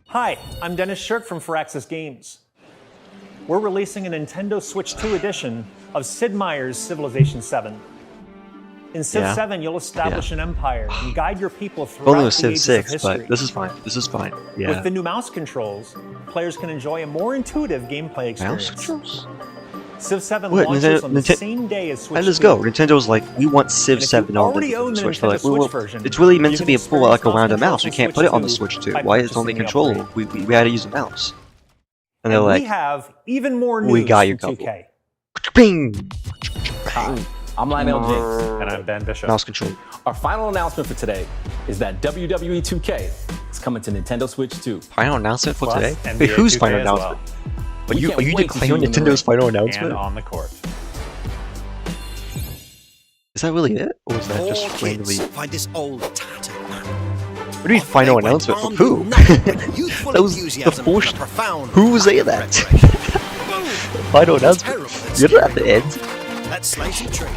Hi, I'm Dennis Shirk from Firaxis Games. We're releasing a Nintendo Switch 2 edition of Sid Meier's Civilization 7. In Civ 7, you'll establish an empire and guide your people throughout the Civ ages 6, of history. but this is fine. This is fine. Yeah. With the new mouse controls, players can enjoy a more intuitive gameplay experience. Mouse controls? Civ 7 launches on the same day as Switch 2. Let's go. Nintendo's like, we want Civ 7 on the Switch. Version, it's really meant to be like around a mouse. We can't put it on the Switch 2. Why is it only controller? We had to use a mouse. And they're like, we have even more news we got you, from couple. 2K. Bing! Hi, I'm Lionel James. And I'm Ben Bishop. Mouse control. Our final announcement for today is that WWE 2K is coming to Nintendo Switch 2. Final announcement for today? NBA Wait, whose 2K final as announcement? We Are you can't wait to see declaring you in the Nintendo's ring. final announcement? And on the court. Is that really it? Or is that just randomly... Find this old tattered man. What do you mean final announcement from who? That was the first... Who was saying that? Final announcement? You did it at the end? Let's slice your trees.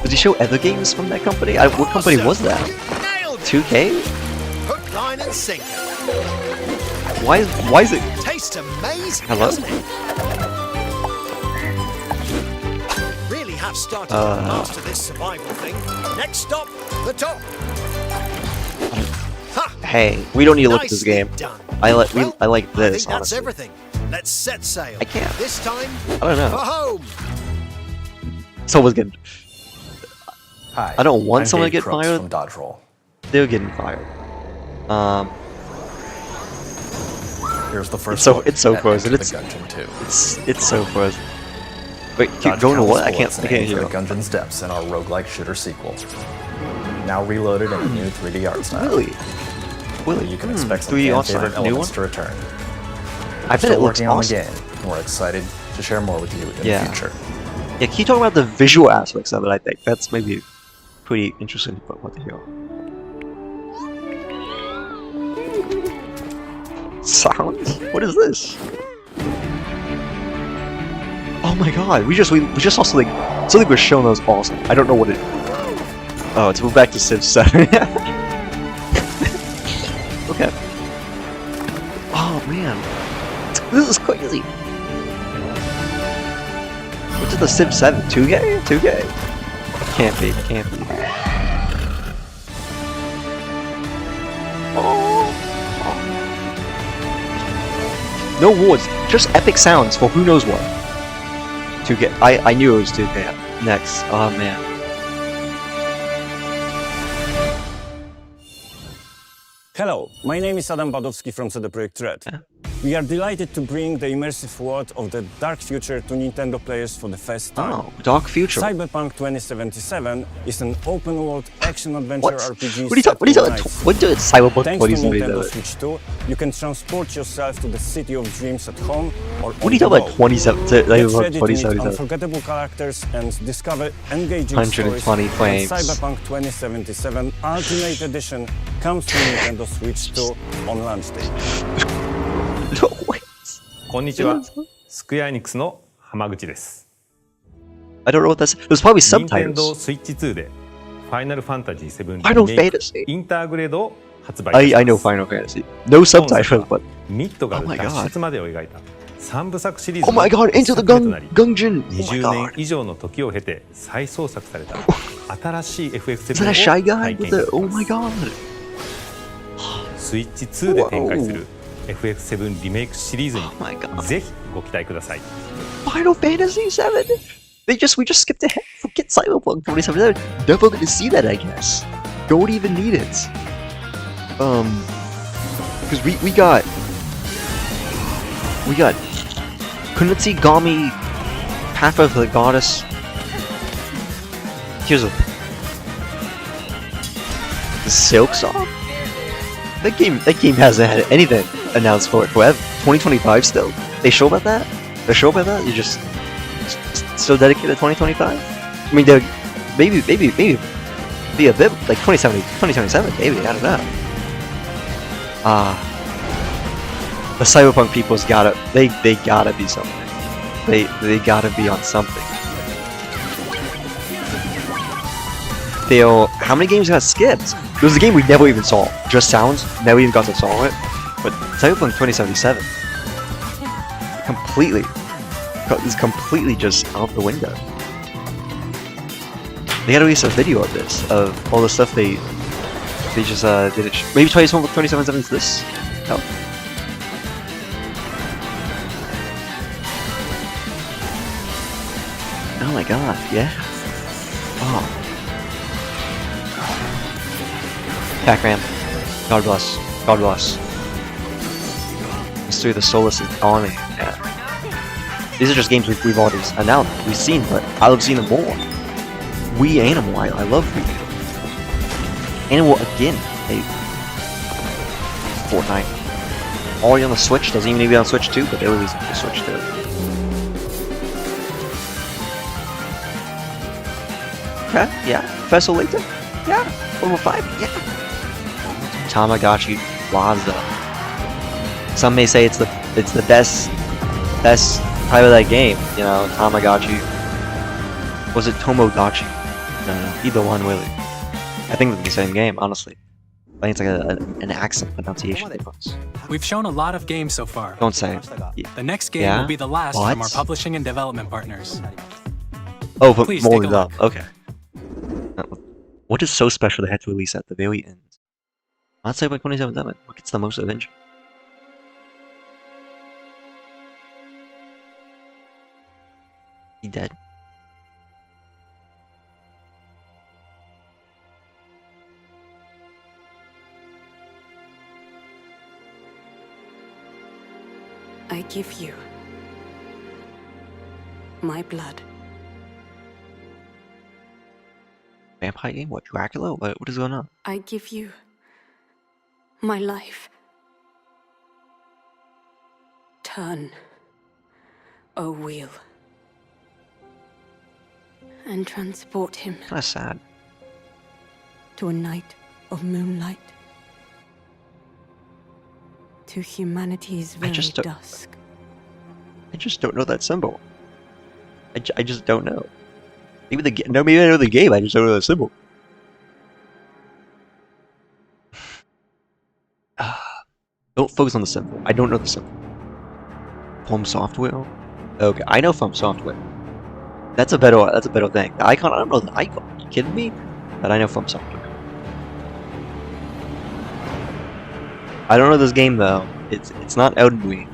Did he show other games from that company? What company was that? 2K? Hook, line, and sinker. Why is it... Tastes amazing, Hello? doesn't it? Really have started to master this survival thing. Next stop, the top. Hey, we don't need to look at this Nicely game. done. I like this, I think that's honestly. everything. Let's set sail. I can't. This time, I don't know. for home. Someone's getting... Hi, I don't want I'm someone to Dave get Crooks fired. from Dodge Roll. They're getting fired. Here's the first It's so frozen. It's so frozen. Wait, keep Dodge going to what? I Countless can't bullets hear. and aim for the Gungeon's Depths in our roguelike shooter sequel. Now reloaded in a new 3D art style. Really? You can expect some 3D fan art style, favorite new elements one? to return. I bet Still it looks working on awesome. the game, and we're excited to share more with you in the future. Yeah, keep talking about the visual aspects of it, I think. That's maybe pretty interesting, but what the hell? Sound? What is this? Oh my god, we just saw something was shown that was awesome. I don't know what it... Oh, it's moved back to Civ 7. Okay. Oh man. It's This is crazy. What's it, the Sim 7? 2K? 2K? Can't be, can't be. Oh. No awards, just epic sounds for who knows what. 2K. I knew it was 2K. Next. Oh man. Hello, my name is Adam Badowski from CD Projekt Red. We are delighted to bring the immersive world of the dark future to Nintendo players for the first time. Oh, dark future. Cyberpunk 2077 is an open-world action-adventure RPG. What are you talking? What did Cyberpunk 2077? Thanks to Nintendo Switch 2, you can transport yourself to the city of dreams at home or what are you talking about? 2077. Unforgettable characters and discover engaging 120 stories. frames. Cyberpunk 2077 Ultimate Edition comes to Nintendo Switch 2 on launch day. No way. こんにちは。スクエアエニックスの浜口です。I don't know what that's. There's probably subtitles. Nintendo Switch 2で Final Fantasy 7 Final Fantasy インターグレードを発売します。I know Final Fantasy. No subtitles, but ミッドが脱出までを描いた3部作シリーズ Oh my god, Into the Gungeon! 20年以上の時を経て再創作された新しい FF7 Is that a Shy を Guy 体験 with で the? き Oh ます。 my god! スイッチ2で展開する FF7 リメイクシリーズにぜひご期待ください。Final Fantasy 7! We just skipped ahead. Forget Cyberpunk 2077. Never gonna see that, I guess. Don't even need it. Because we got Kunitsu Gami, Path of the Goddess. Here's a the Silk Song. That game hasn't had anything announced for it forever. 2025 still. They sure about that? They're sure about that? You're just still dedicated to 2025? I mean, they're maybe be a bit like 2027, maybe, I don't know. The Cyberpunk people's gotta they gotta be something. They gotta be on something. How many games got skipped? There was a game we never even saw. Just sounds, never even got to saw it. But Cyberpunk 2077 is completely just out the window. They gotta release a video of this, of all the stuff they just did it. Maybe 2077 is this? No. Oh my god, yeah. Oh. Pac-Man. God bless. God bless. Mystery of the Solus is dawning. Yeah. These are just games we've already announced, we've seen, but I love seeing them more. Wii Animal, I love Wii Animal again. Hey. Fortnite. Already on the Switch, doesn't even need to be on Switch 2, but they're releasing the Switch 2. Okay, yeah. Professor Layton? Yeah. Level 5? Yeah. Tamagotchi Plaza. Some may say it's the best type of that game, you know, Tamagotchi. Was it Tomodachi? No, either one really. I think they're the same game, honestly. I think it's like an accent pronunciation difference. We've shown a lot of games so far. Don't say. The next game will be the last from our publishing and development partners. Oh, but more than that. Okay. What is so special they had to release at the very end? Not Cyberpunk 2077. What gets the most attention? He dead? I give you my blood. Vampire game? What, Dracula? What is going on? I give you my life. Turn a wheel and transport him. Kinda sad. To a night of moonlight. To humanity's very dusk. I just don't know that symbol. I just don't know. Maybe I know the game. I just don't know the symbol. Don't focus on the symbol. I don't know the symbol. From Software? Okay, I know From Software. That's a better thing. The icon, I don't know the icon. Are you kidding me? But I know From Software. I don't know this game though. It's not Elden.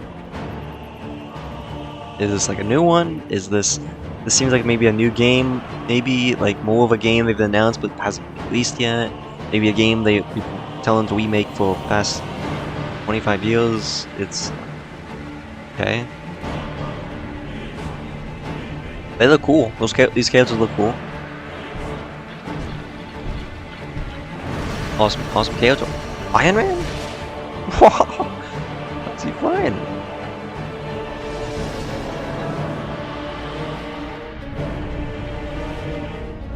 Is this like a new one? Is this seems like maybe a new game, maybe like more of a game they've announced but hasn't been released yet. Maybe a game they've been telling to remake for the past 25 years. It's okay. They look cool. These characters look cool. Awesome character. Iron Man? What's he flying?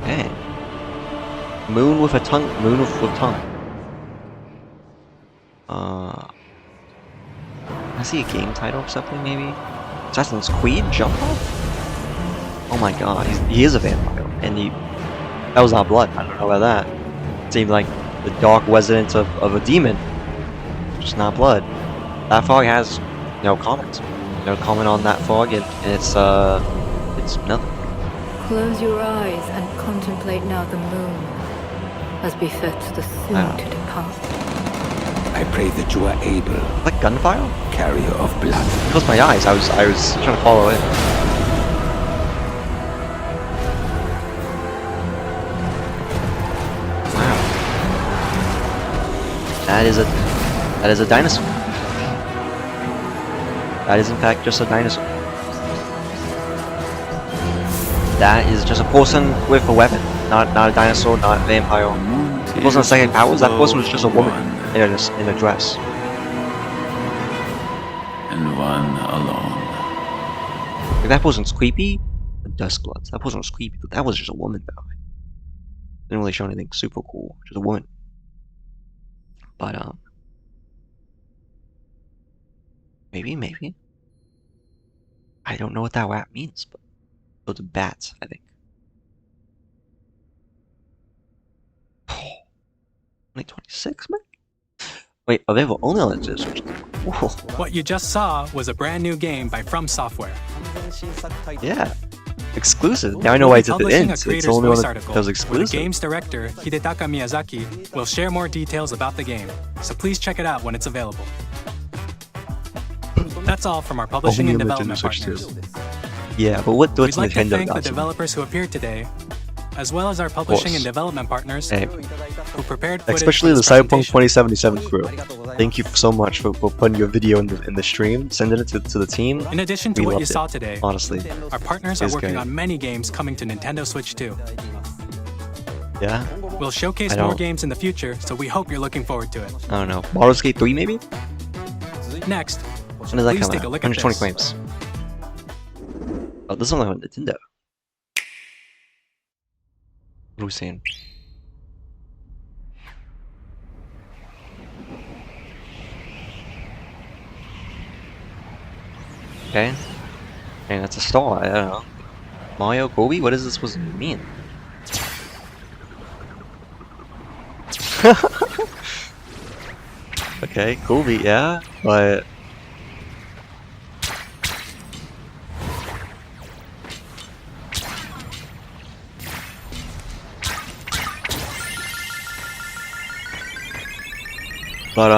Okay. Moon with a tongue. Moon with tongue. I see a game title or something maybe. Assassin's Creed Jump Off? Oh my god, he is a vampire, and that was not blood. I don't know about that. It seemed like the dark residence of a demon, just not blood. That fog has no comment. No comment on that fog, and it's nothing. Close your eyes and contemplate now the moon, as befits the soon to depart. I pray that you are able. Like gunfire? Carrier of blood. Close my eyes. I was trying to follow it. Wow. That is a dinosaur. That is in fact just a dinosaur. That is just a person with a weapon, not a dinosaur, not a vampire. It wasn't a second powers. That person was just a woman in a dress. And one alone. If that person's creepy, the Duskbloods. That person was creepy, but that was just a woman though. Didn't really show anything super cool. Just a woman. But maybe. I don't know what that rap means, but those are bats, I think. Only 26, man? Wait, available only on the Switch. What you just saw was a brand new game by From Software. Yeah. Exclusive. Now I know why it's at the end. It's the only one that was exclusive. Where the game's director, Hidetaka Miyazaki, will share more details about the game. So please check it out when it's available. That's all from our publishing and development partners. Yeah, but what's We'd like Nintendo to thank got the to developers who appeared today, as well as our publishing and development partners who prepared footage especially for the this Cyberpunk presentation. 2077 crew. Thank you so much for putting your video in the stream, sending it to the team. In addition to We what you loved saw it, today, honestly. our partners are It's working great. on many games coming to Nintendo Switch 2. Yeah? We'll showcase I more don't- games in the future, so we hope you're looking forward to it. I don't know. Baldur's Gate 3 maybe? Next, When does that please come take out? a look at 120 this. frames. Oh, this is only on Nintendo. What are we seeing? Okay. And that's a star, I don't know. Mario, Kobe? What is this supposed to mean? Okay, Kobe, yeah, but... But,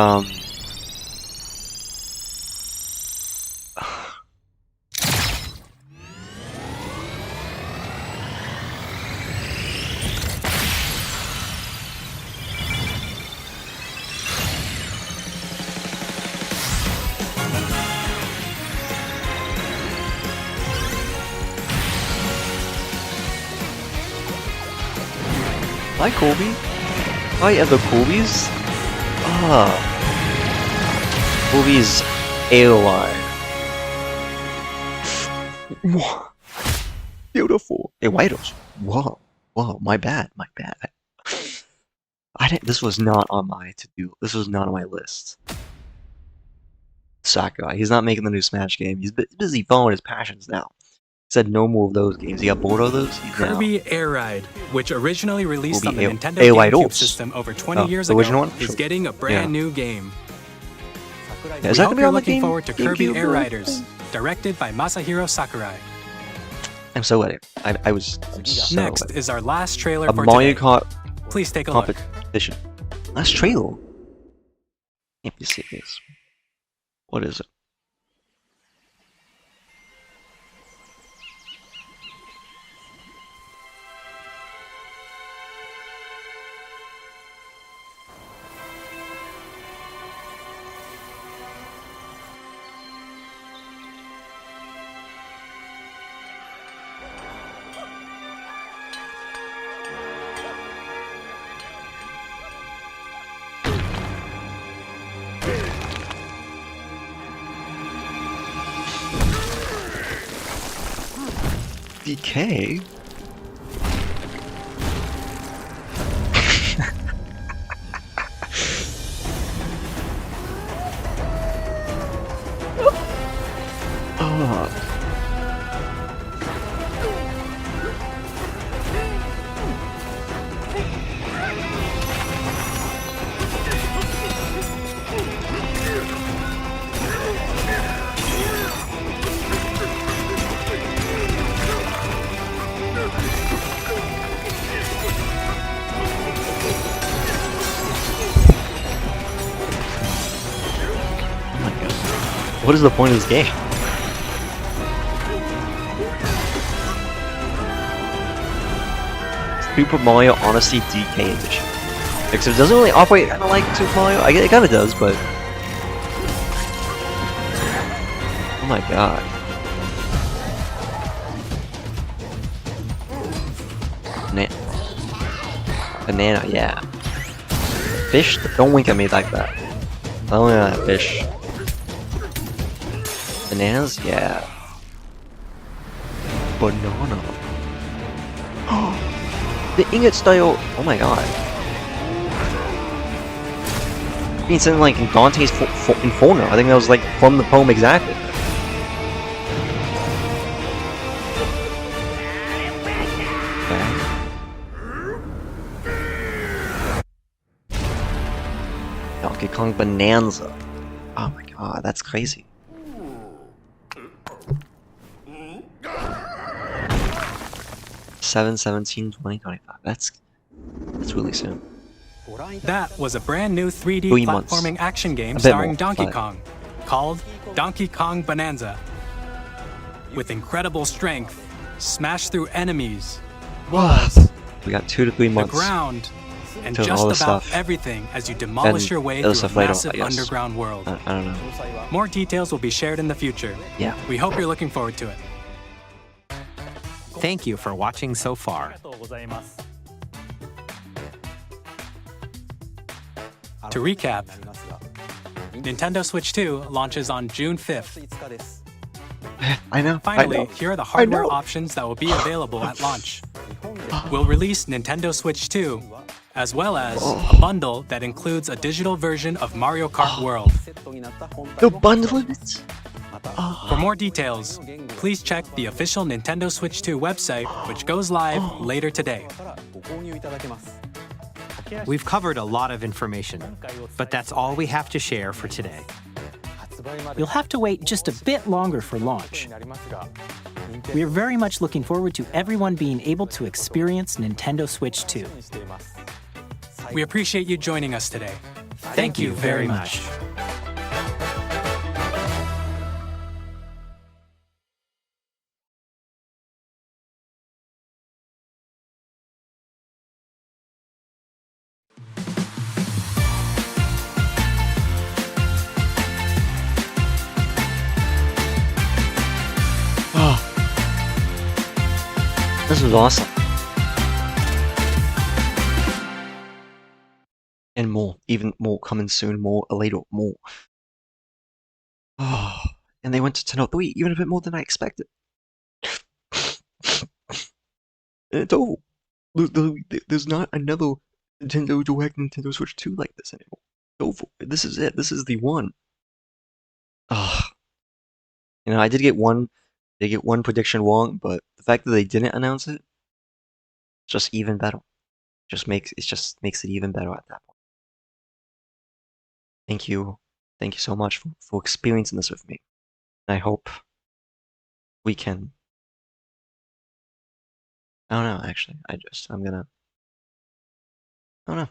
Hi, Colby. Hi, other Colbys. Ah. Colby's AOI. Beautiful. Hey, Whitos. Whoa. Whoa, my bad. My bad. I didn't. This was not on my to-do. This was not on my list. Sakurai. He's not making the new Smash game. He's busy following his passions now. He said no more of those games. He got bored of those. He's Kirby Air Ride, which originally released on the Kirby Nintendo Air Ride GameCube Ops. system over 20 Oh, years the ago, original one? is Sure. getting a brand new game. Yeah, is We that gonna hope be you're on the looking forward to Kirby GameCube Air or- Riders, directed by Masahiro Sakurai. I'm so ready. I'm so Next ready. is our last trailer A for Mario today. Kart Please take a look. competition. Last trailer. Can't be serious. What is it? DK? Oh. What is the point of this game? Super Mario Odyssey DK Edition. Except it doesn't really operate kind of like Super Mario. I guess it kind of does, but oh my god. Banana, yeah. Fish? Don't wink at me like that. I don't want that fish. Bananas? Yeah. Banana. The ingot style. Oh my god. I mean, something like in Dante's Inferno. I think that was like from the poem exactly. Donkey Kong Bonanza. Oh my god, that's crazy. Seven 17/2025. That's really soon. That was a brand new 3D 3 months. platforming action game A bit starring more, Donkey but- Kong, called Donkey Kong Bonanza. With incredible strength, smash through enemies, walls, We got 2 to 3 the months. ground, and to just all about this stuff. everything as you demolish And your way other through a stuff later, massive I guess. underground world. I don't know. More details will be shared in the future. Yeah. We hope you're looking forward to it. Thank you for watching so far. To recap, Nintendo Switch 2 launches on June 5th. I know. Finally, I know. here are the hardware know. options that will be available at launch. We'll release Nintendo Switch 2, as well as a bundle that includes a digital version of Mario Kart World. The bundle of it? For more details, please check the official Nintendo Switch 2 website, which goes live later today. We've covered a lot of information, but that's all we have to share for today. You'll have to wait just a bit longer for launch. We are very much looking forward to everyone being able to experience Nintendo Switch 2. We appreciate you joining us today. Thank you very much. This was awesome. And more, even more coming soon, more later, more. Oh, and they went to 10.03, even a bit more than I expected. And it's over. There's not another Nintendo Direct Nintendo Switch 2 like this anymore. It's over. This is it. This is the one. Ah, you know, I did get one prediction wrong, but the fact that they didn't announce it, just even better. Just makes it even better at that point. Thank you thank you so much for experiencing this with me. I hope we can. I don't know, actually. I'm gonna. I don't know.